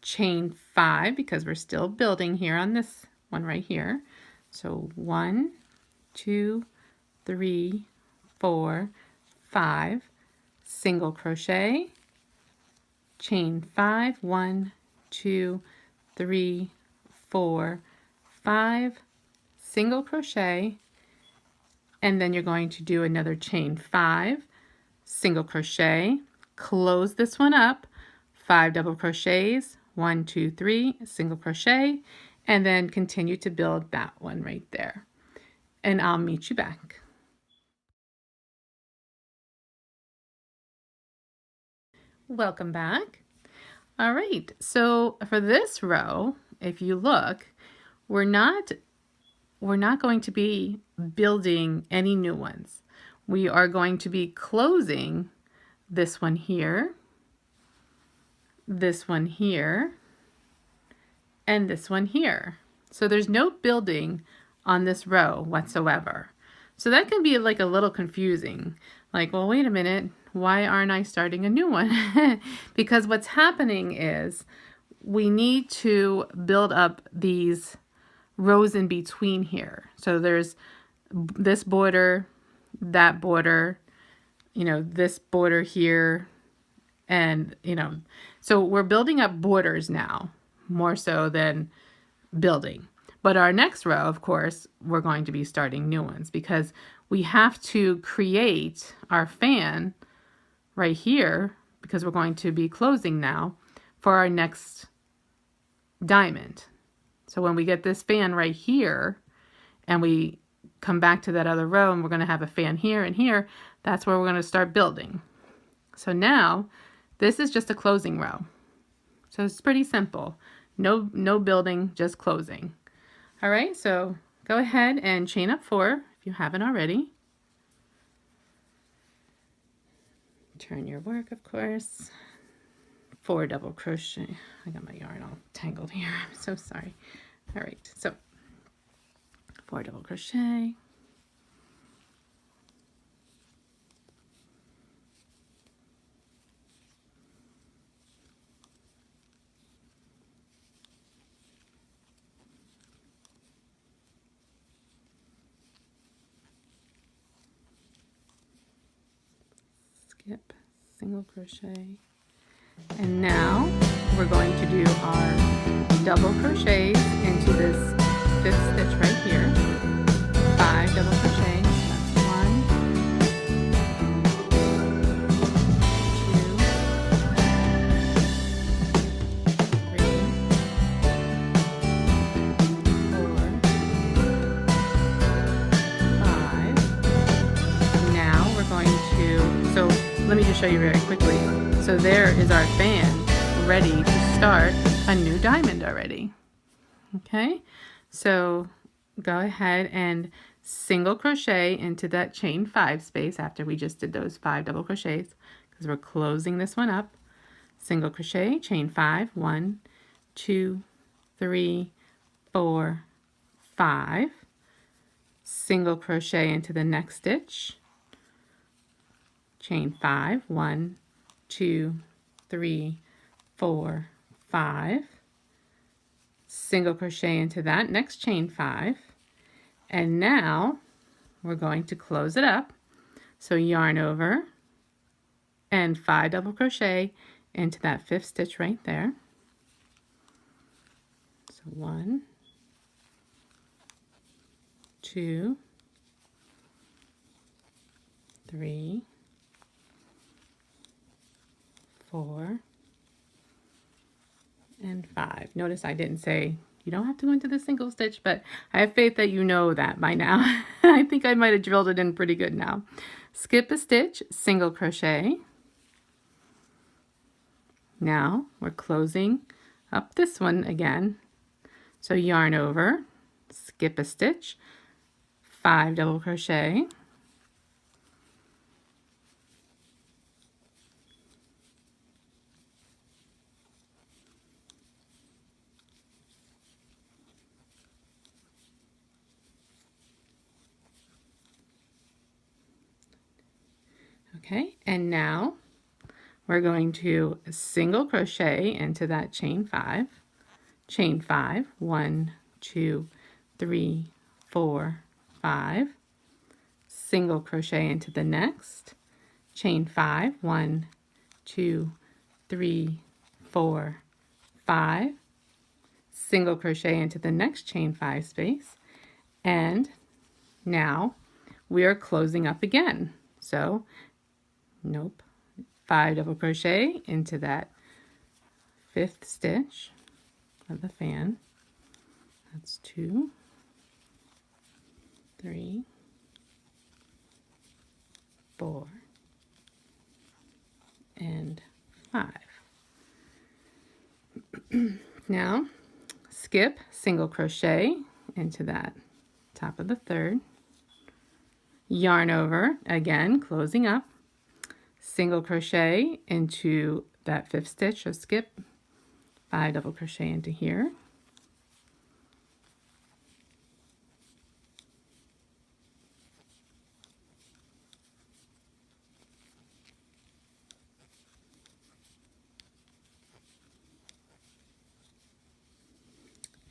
chain 5 because we're still building here on this one right here. So 1, 2, 3, 4, 5, single crochet, chain 5, 1, 2, 3, 4, 5, single crochet, and then you're going to do another chain 5, single crochet, close this one up, 5 double crochets, 1, 2, 3, single crochet, and then continue to build that one right there. And I'll meet you back. Welcome back. All right, so for this row, if you look, we're not going to be building any new ones. We are going to be closing this one here, this one here, and this one here. So there's no building on this row whatsoever. So that can be like a little confusing. Like, well, wait a minute, why aren't I starting a new one? Because what's happening is we need to build up these rows in between here. So there's this border, that border, this border here, and, so we're building up borders now, more so than building. But our next row, of course, we're going to be starting new ones because we have to create our fan right here because we're going to be closing now for our next diamond. So when we get this fan right here and we come back to that other row and we're going to have a fan here and here, that's where we're going to start building. So now this is just a closing row. So it's pretty simple. No building, just closing. All right, so go ahead and chain up 4 if you haven't already. Turn your work, of course. 4 double crochet. I got my yarn all tangled here. I'm so sorry. All right, so 4 double crochet. Skip, single crochet. And now we're going to do our double crochets into this 5th stitch right here. 5 double crochets. That's 1, 2, 3, 4, 5. Now we're going to, so let me just show you very quickly. So there is our fan ready to start a new diamond already. Okay, so go ahead and single crochet into that chain 5 space after we just did those 5 double crochets because we're closing this one up. Single crochet, chain 5, 1, 2, 3, 4, 5. Single crochet into the next stitch. Chain 5, 1, 2, 3, 4, 5. Single crochet into that next chain 5, And now we're going to close it up. So yarn over and 5 double crochet into that 5th stitch right there. So 1, 2, 3, 4, and 5. Notice I didn't say you don't have to go into the single stitch, but I have faith that you know that by now. I think I might have drilled it in pretty good now. Skip a stitch, single crochet. Now we're closing up this one again. So yarn over, skip a stitch, 5 double crochet, okay, and now we're going to single crochet into that chain 5, 1, 2, 3, 4, 5, single crochet into the next, chain 5, 1, 2, 3, 4, 5, single crochet into the next chain 5 space, and now we are closing up again. So, nope, 5 double crochet into that 5th stitch of the fan. That's 2, 3, 4, and 5. Now skip single crochet into that top of the 3rd, yarn over again, closing up, single crochet into that 5th stitch, so skip, 5 double crochet into here,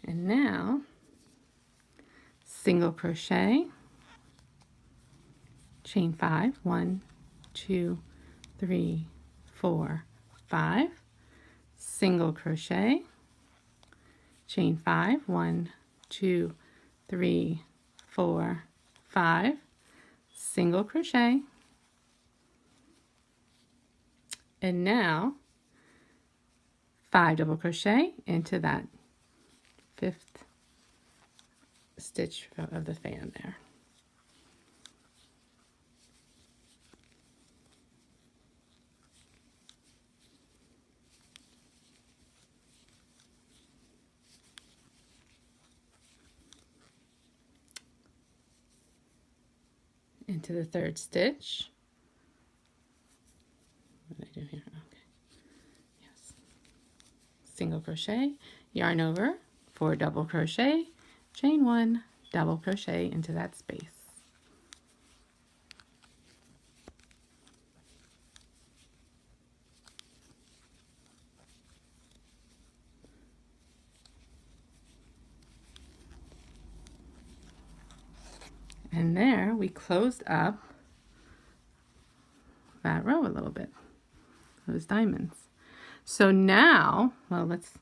and now single crochet, chain 5, 1, 2, 3, 4, 5, single crochet, chain 5, 1, 2, 3, 4, 5, single crochet, and now 5 double crochet into that 5th stitch of the fan there. Into the 3rd stitch. What did I do here? Okay. Yes. Single crochet, yarn over, 4 double crochet, chain 1, double crochet into that space. And there we closed up that row a little bit, those diamonds. So now, well, let's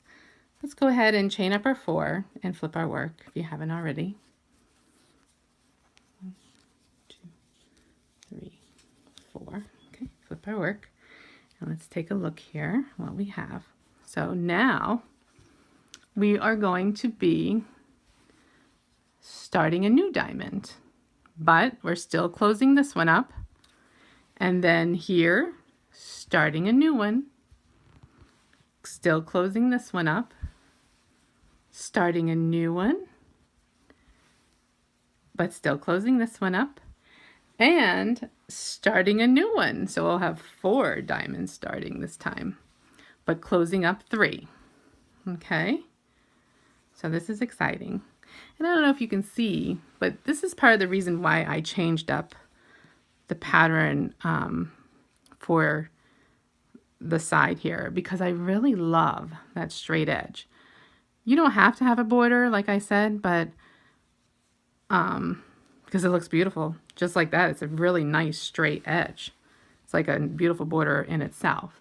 go ahead and chain up our 4 and flip our work if you haven't already. 1, 2, 3, 4. Okay, flip our work. And let's take a look here what we have. So now we are going to be starting a new diamond, but we're still closing this one up, and then here starting a new one, still closing this one up, starting a new one, but still closing this one up, and starting a new one. So we'll have 4 diamonds starting this time, but closing up 3. Okay, so this is exciting. And I don't know if you can see, but this is part of the reason why I changed up the pattern for the side here, because I really love that straight edge. You don't have to have a border, like I said, but because it looks beautiful. Just like that, it's a really nice straight edge. It's like a beautiful border in itself.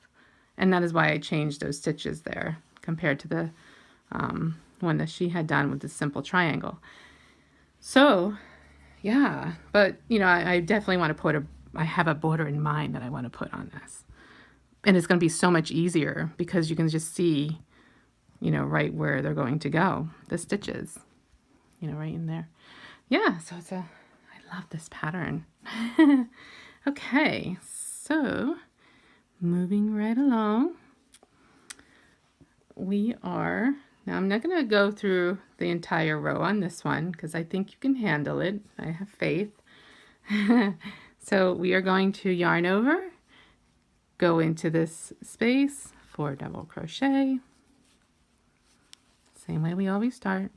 And that is why I changed those stitches there compared to the one that she had done with the simple triangle. So, yeah, but you know, I definitely want to put I have a border in mind that I want to put on this. And it's going to be so much easier because you can just see, you know, right where they're going to go, the stitches, you know, right in there. Yeah, so I love this pattern. Okay, so moving right along, now I'm not going to go through the entire row on this one because I think you can handle it. I have faith. So we are going to yarn over, go into this space, 4 double crochet, same way we always start,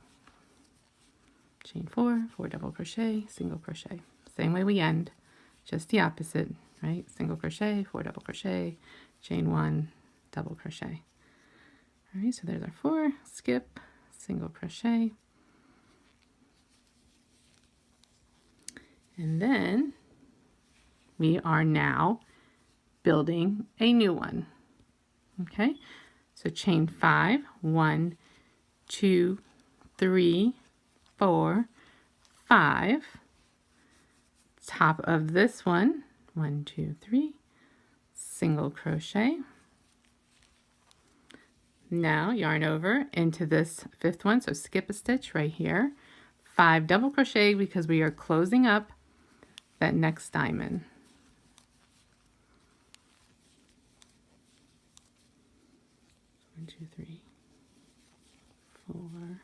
chain 4, 4 double crochet, single crochet, same way we end, just the opposite, right? Single crochet, 4 double crochet, chain 1, double crochet. All right, so there's our 4, skip, single crochet, and then we are now building a new one. Okay, so chain 5, 1, 2, 3, 4, 5. Top of this one, 1, 2, 3, single crochet. Now yarn over into this 5th one, so skip a stitch right here, 5 double crochet because we are closing up that next diamond. 1, 2, 3, 4,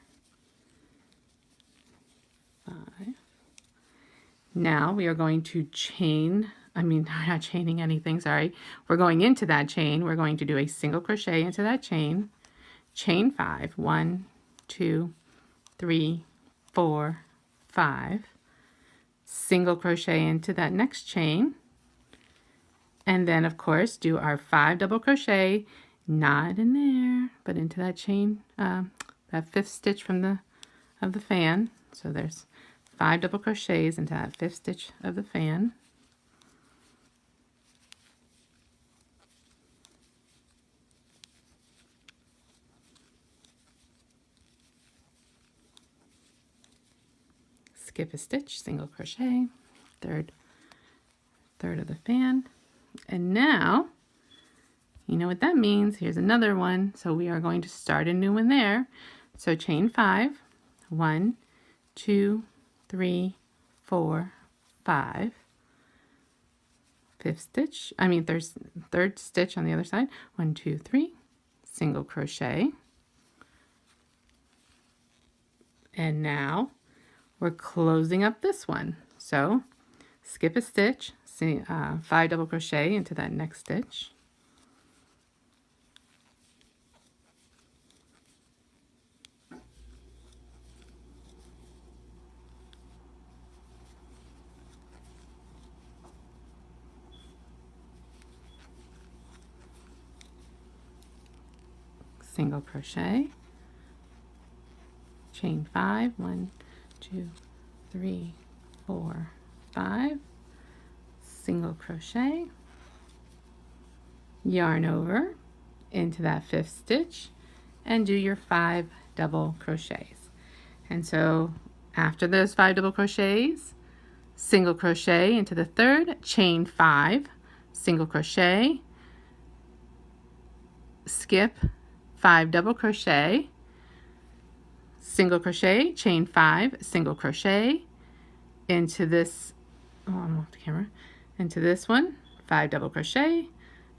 5. Now we are going to chain, we're not chaining anything, sorry. We're going into that chain. We're going to do a single crochet into that chain, chain 5, 1, 2, 3, 4, 5, single crochet into that next chain, and then of course do our 5 double crochet, not in there, but into that chain, that 5th stitch from the fan. So there's 5 double crochets into that 5th stitch of the fan. Skip a stitch, single crochet, third of the fan. And now, you know what that means. Here's another one. So we are going to start a new one there. So chain 5, 1, 2, 3, 4, 5. 5th stitch, third stitch on the other side. 1, 2, 3, single crochet. And now we're closing up this one. So skip a stitch, 5 double crochet into that next stitch. Single crochet, chain 5, 1, 2, 3, 4, 5, single crochet, yarn over into that 5th stitch, and do your 5 double crochets. And so after those 5 double crochets, single crochet into the 3rd, chain 5, single crochet, skip, 5 double crochet, single crochet, chain 5, single crochet into this, I'm off the camera, into this one, 5 double crochet,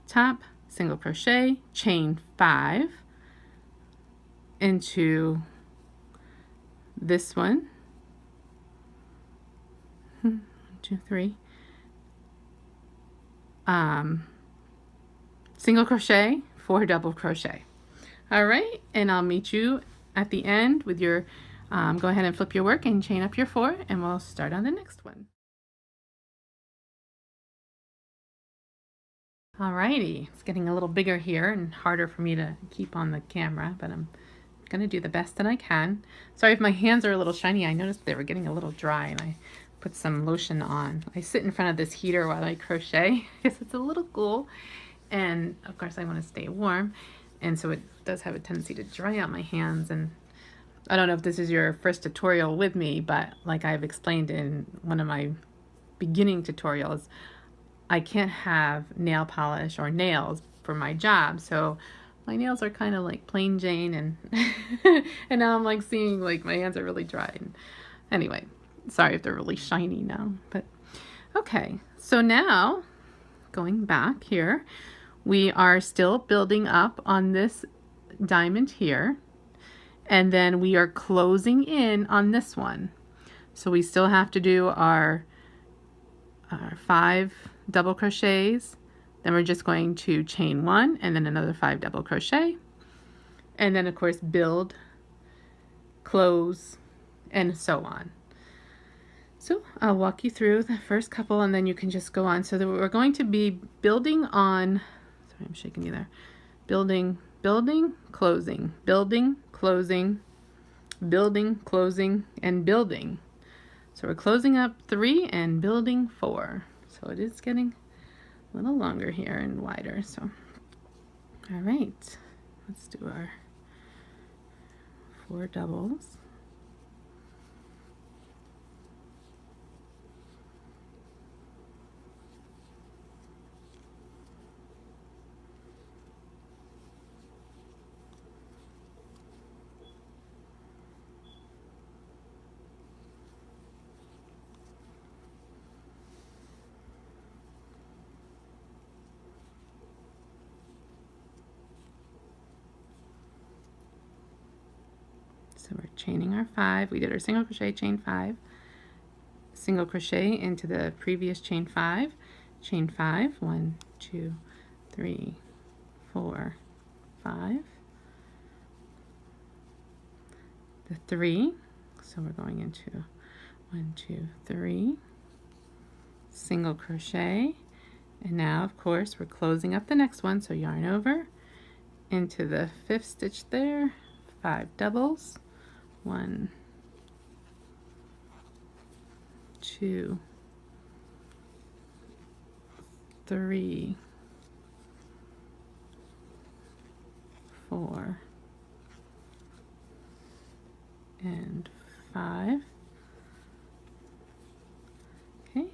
top, single crochet, chain 5 into this one, 1, 2, 3, single crochet, 4 double crochet. All right, and I'll meet you at the end with your, go ahead and flip your work and chain up your 4, and we'll start on the next one. Alrighty, it's getting a little bigger here and harder for me to keep on the camera, but I'm gonna do the best that I can. Sorry if my hands are a little shiny. I noticed they were getting a little dry and I put some lotion on. I sit in front of this heater while I crochet because it's a little cool, and of course I want to stay warm, and so it does have a tendency to dry out my hands. And I don't know if this is your first tutorial with me, but like I've explained in one of my beginning tutorials, I can't have nail polish or nails for my job, so my nails are kind of like plain Jane, and and now I'm like seeing like my hands are really dry. And anyway, sorry if they're really shiny now, but okay. So now going back here, we are still building up on this diamond here, and then we are closing in on this one. So we still have to do our 5 double crochets. Then we're just going to chain 1 and then another 5 double crochet, and then of course build, close, and so on. So I'll walk you through the first couple and then you can just go on. So that we're going to be building on, sorry I'm shaking you there, building, building, closing, building, closing, building, closing, and building. So we're closing up 3 and building 4. So it is getting a little longer here and wider. So all right, let's do our 4 doubles. So we're chaining our 5. We did our single crochet, chain 5, single crochet into the previous chain 5, chain 5, 1, 2, 3, 4, 5, the 3. So we're going into 1, 2, 3, single crochet, and now of course we're closing up the next one. So yarn over into the 5th stitch there, 5 doubles. 1, 2, 3, 4, and 5. Okay,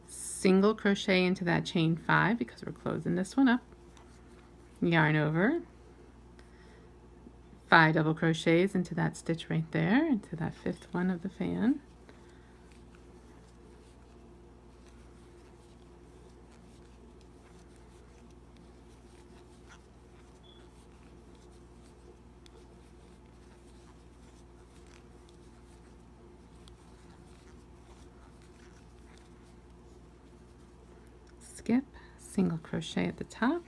single crochet into that chain 5 because we're closing this one up, yarn over, 5 double crochets into that stitch right there, into that 5th one of the fan. Skip, single crochet at the top.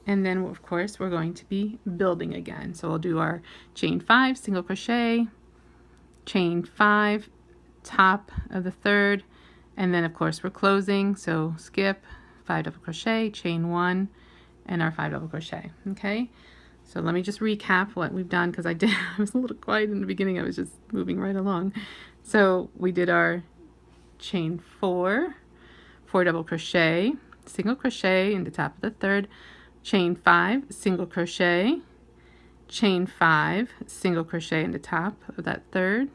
And then of course we're going to be building again. So we'll do our chain 5, single crochet, chain 5, top of the 3rd, and then of course we're closing. So skip, 5 double crochet, chain 1, and our 5 double crochet. Okay, so let me just recap what we've done because I was a little quiet in the beginning. I was just moving right along. So we did our chain 4, 4 double crochet, single crochet in the top of the 3rd, chain 5, single crochet, chain 5, single crochet in the top of that 3rd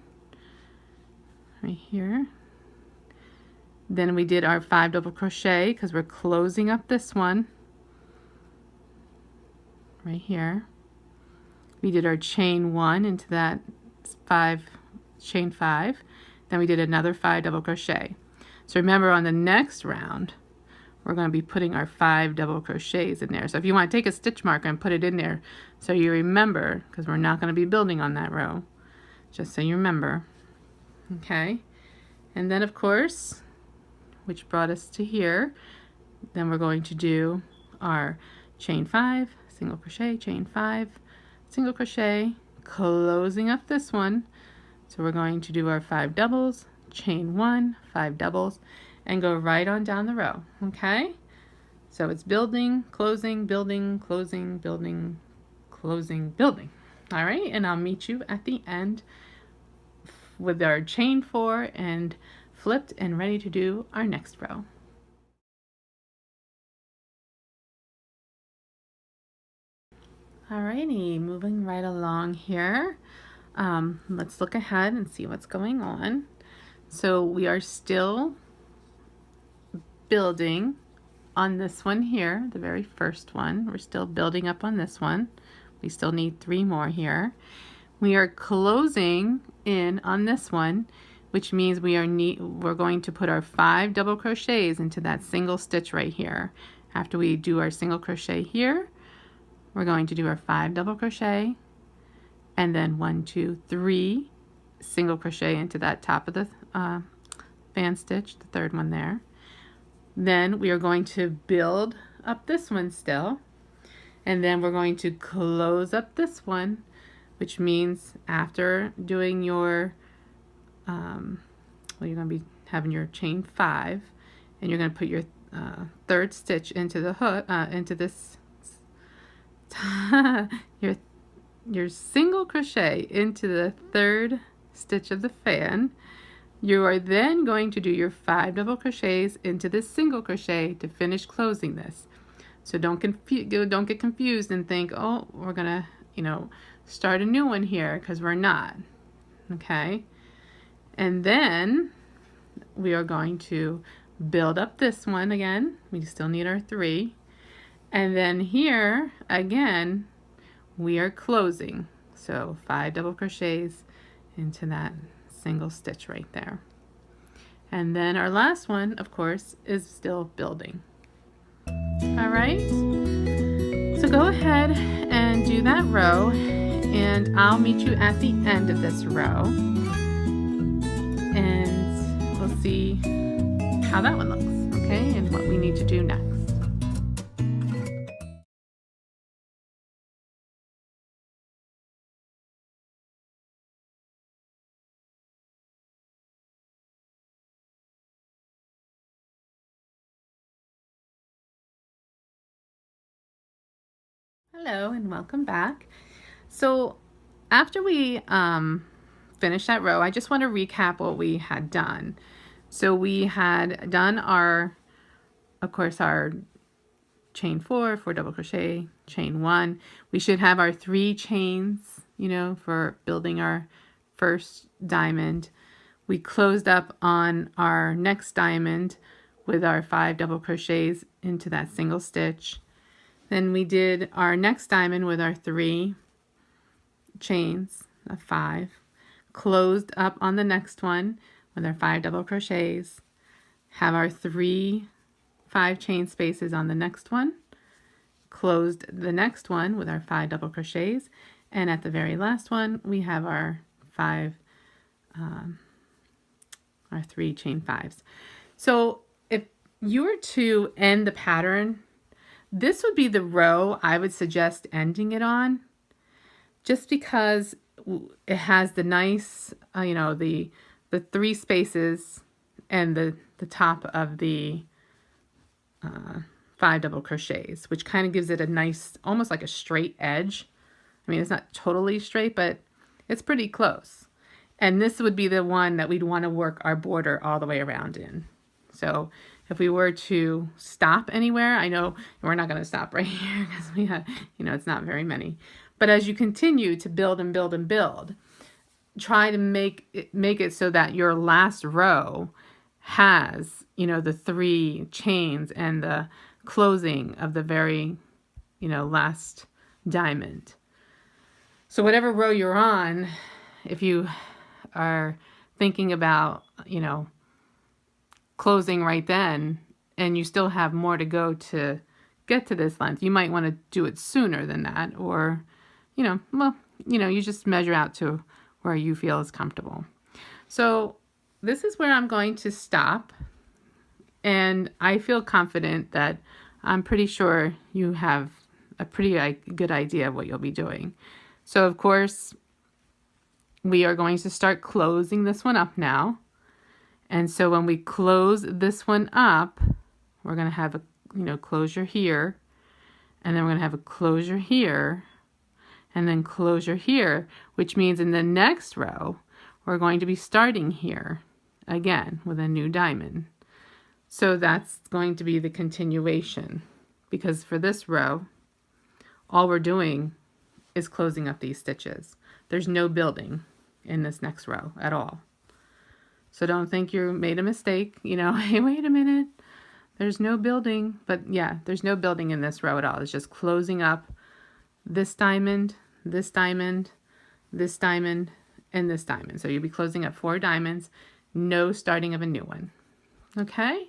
right here. Then we did our 5 double crochet because we're closing up this one right here. We did our chain 1 into that 5, chain 5, then we did another 5 double crochet. So remember, on the next round we're going to be putting our 5 double crochets in there. So if you want to take a stitch marker and put it in there so you remember, because we're not going to be building on that row, just so you remember. Okay, and then of course, which brought us to here, then we're going to do our chain 5, single crochet, chain 5, single crochet, closing up this one. So we're going to do our 5 doubles, chain 1, 5 doubles, and go right on down the row. Okay, so it's building, closing, building, closing, building, closing, building. All right, and I'll meet you at the end with our chain 4 and flipped and ready to do our next row. Alrighty, moving right along here. Let's look ahead and see what's going on. So we are still building on this one here, the very first one. We're still building up on this one. We still need 3 more here. We are closing in on this one, which means we're going to put our 5 double crochets into that single stitch right here. After we do our single crochet here, we're going to do our 5 double crochet and then 1, 2, 3 single crochet into that top of the fan stitch, the third one there. Then we are going to build up this one still, and then we're going to close up this one, which means after doing your well, you're going to be having your chain 5, and you're going to put your third stitch into the hook, into this your single crochet into the third stitch of the fan. You are then going to do your 5 double crochets into this single crochet to finish closing this. So don't get confused and think, oh, we're gonna, start a new one here, because we're not. Okay, and then we are going to build up this one again. We still need our 3, and then here again we are closing. So 5 double crochets into that single stitch right there. And then our last one, of course, is still building. All right, so go ahead and do that row, and I'll meet you at the end of this row, and we'll see how that one looks, okay, and what we need to do next. Hello and welcome back. So after we finish that row, I just want to recap what we had done. So we had done of course, our chain 4 double crochet, chain 1. We should have our 3 chains, for building our first diamond. We closed up on our next diamond with our 5 double crochets into that single stitch. Then we did our next diamond with our 3 chains of 5, closed up on the next one with our 5 double crochets, have our 3 5 chain spaces on the next one, closed the next one with our 5 double crochets, and at the very last one we have our 3 chain 5s. So if you were to end the pattern, this would be the row I would suggest ending it on, just because it has the nice, the 3 spaces and the top of the 5 double crochets, which kind of gives it a nice, almost like a straight edge. I mean, it's not totally straight, but it's pretty close. And this would be the one that we'd want to work our border all the way around in. So if we were to stop anywhere, I know we're not going to stop right here because we have, it's not very many. But as you continue to build and build and build, try to make it so that your last row has, the 3 chains and the closing of the very, last diamond. So whatever row you're on, if you are thinking about, closing right then, and you still have more to go to get to this length, you might want to do it sooner than that, or, you just measure out to where you feel is comfortable. So this is where I'm going to stop, and I feel confident that I'm pretty sure you have a pretty good idea of what you'll be doing. So of course, we are going to start closing this one up now. And so when we close this one up, we're going to have a, closure here, and then we're going to have a closure here, and then closure here, which means in the next row, we're going to be starting here again with a new diamond. So that's going to be the continuation, because for this row, all we're doing is closing up these stitches. There's no building in this next row at all. So don't think you made a mistake, you know, hey, wait a minute, there's no building. But yeah, there's no building in this row at all. It's just closing up this diamond, this diamond, this diamond, and this diamond. So you'll be closing up 4 diamonds, no starting of a new one. Okay?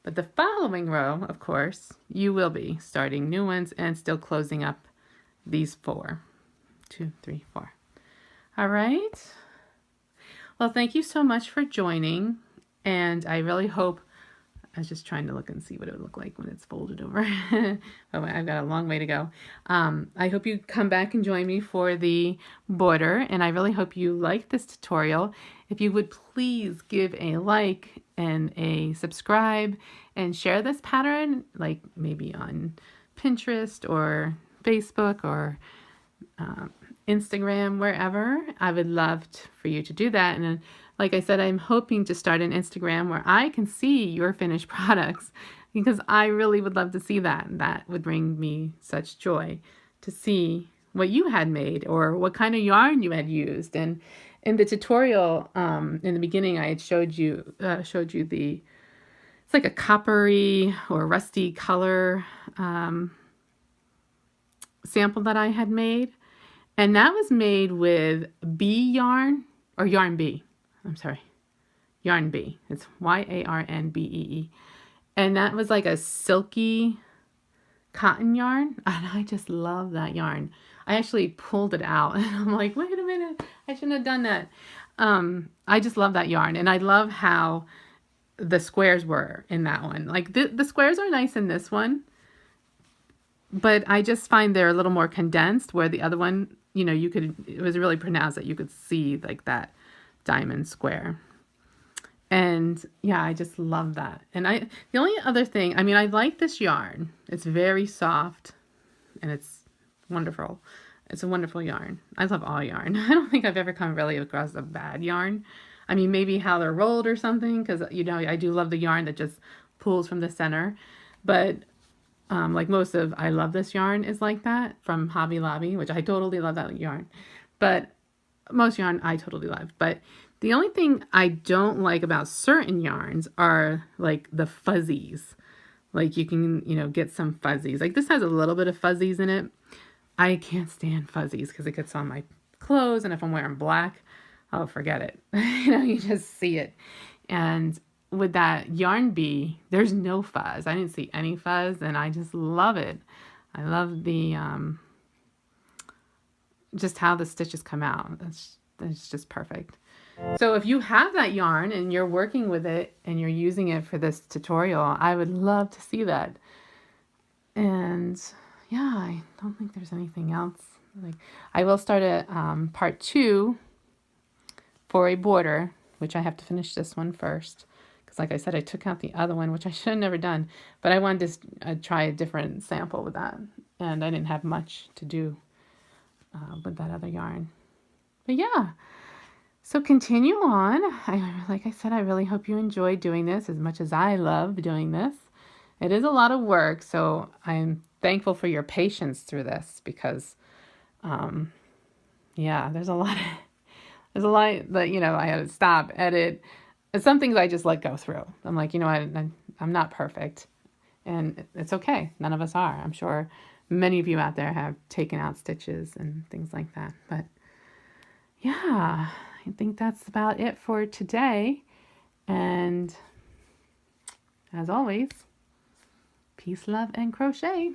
But the following row, of course, you will be starting new ones and still closing up these 4. 2, 3, 4. All right. Well, thank you so much for joining, and I really hope, I was just trying to look and see what it would look like when it's folded over. Oh, I've got a long way to go. I hope you come back and join me for the border, and I really hope you like this tutorial. If you would please give a like and a subscribe and share this pattern, like maybe on Pinterest or Facebook or Instagram, wherever. I would love for you to do that. And like I said, I'm hoping to start an Instagram where I can see your finished products, because I really would love to see that. That would bring me such joy to see what you had made or what kind of yarn you had used. And in the tutorial, in the beginning, I had showed you the, it's like a coppery or rusty color sample that I had made. And that was made with bee yarn, or yarn bee. I'm sorry, yarn bee. It's Y-A-R-N-B-E-E. And that was like a silky cotton yarn. And I just love that yarn. I actually pulled it out and I'm like, wait a minute, I shouldn't have done that. I just love that yarn. And I love how the squares were in that one. Like the squares are nice in this one, but I just find they're a little more condensed, where the other one, you know, it was really pronounced that you could see like that diamond square. And yeah, I just love that. And the only other thing, I mean, I like this yarn. It's very soft and it's wonderful. It's a wonderful yarn. I love all yarn. I don't think I've ever come really across a bad yarn. I mean, maybe how they're rolled or something, because, you know, I do love the yarn that just pulls from the center. But like most of I Love This yarn is like that from Hobby Lobby, which I totally love that yarn. But most yarn I totally love. But the only thing I don't like about certain yarns are like the fuzzies. Like you can, you know, get some fuzzies. Like this has a little bit of fuzzies in it. I can't stand fuzzies because it gets on my clothes, and if I'm wearing black, oh, forget it. You know, you just see it. And with that yarn bee, there's no fuzz. I didn't see any fuzz, and I just love it. I love the just how the stitches come out. That's just perfect. So if you have that yarn and you're working with it and you're using it for this tutorial, I would love to see that. And yeah, I don't think there's anything else. Like, I will start a part 2 for a border, which I have to finish this one first. Because like I said, I took out the other one, which I should have never done. But I wanted to try a different sample with that. And I didn't have much to do with that other yarn. But yeah, so continue on. Like I said, I really hope you enjoy doing this as much as I love doing this. It is a lot of work, so I'm thankful for your patience through this, because yeah, there's a lot that, you know, I had to stop, edit. And some things I just let go through. I'm like, you know, I'm not perfect, and it's okay. None of us are. I'm sure many of you out there have taken out stitches and things like that. But yeah, I think that's about it for today. And as always, peace, love, and crochet.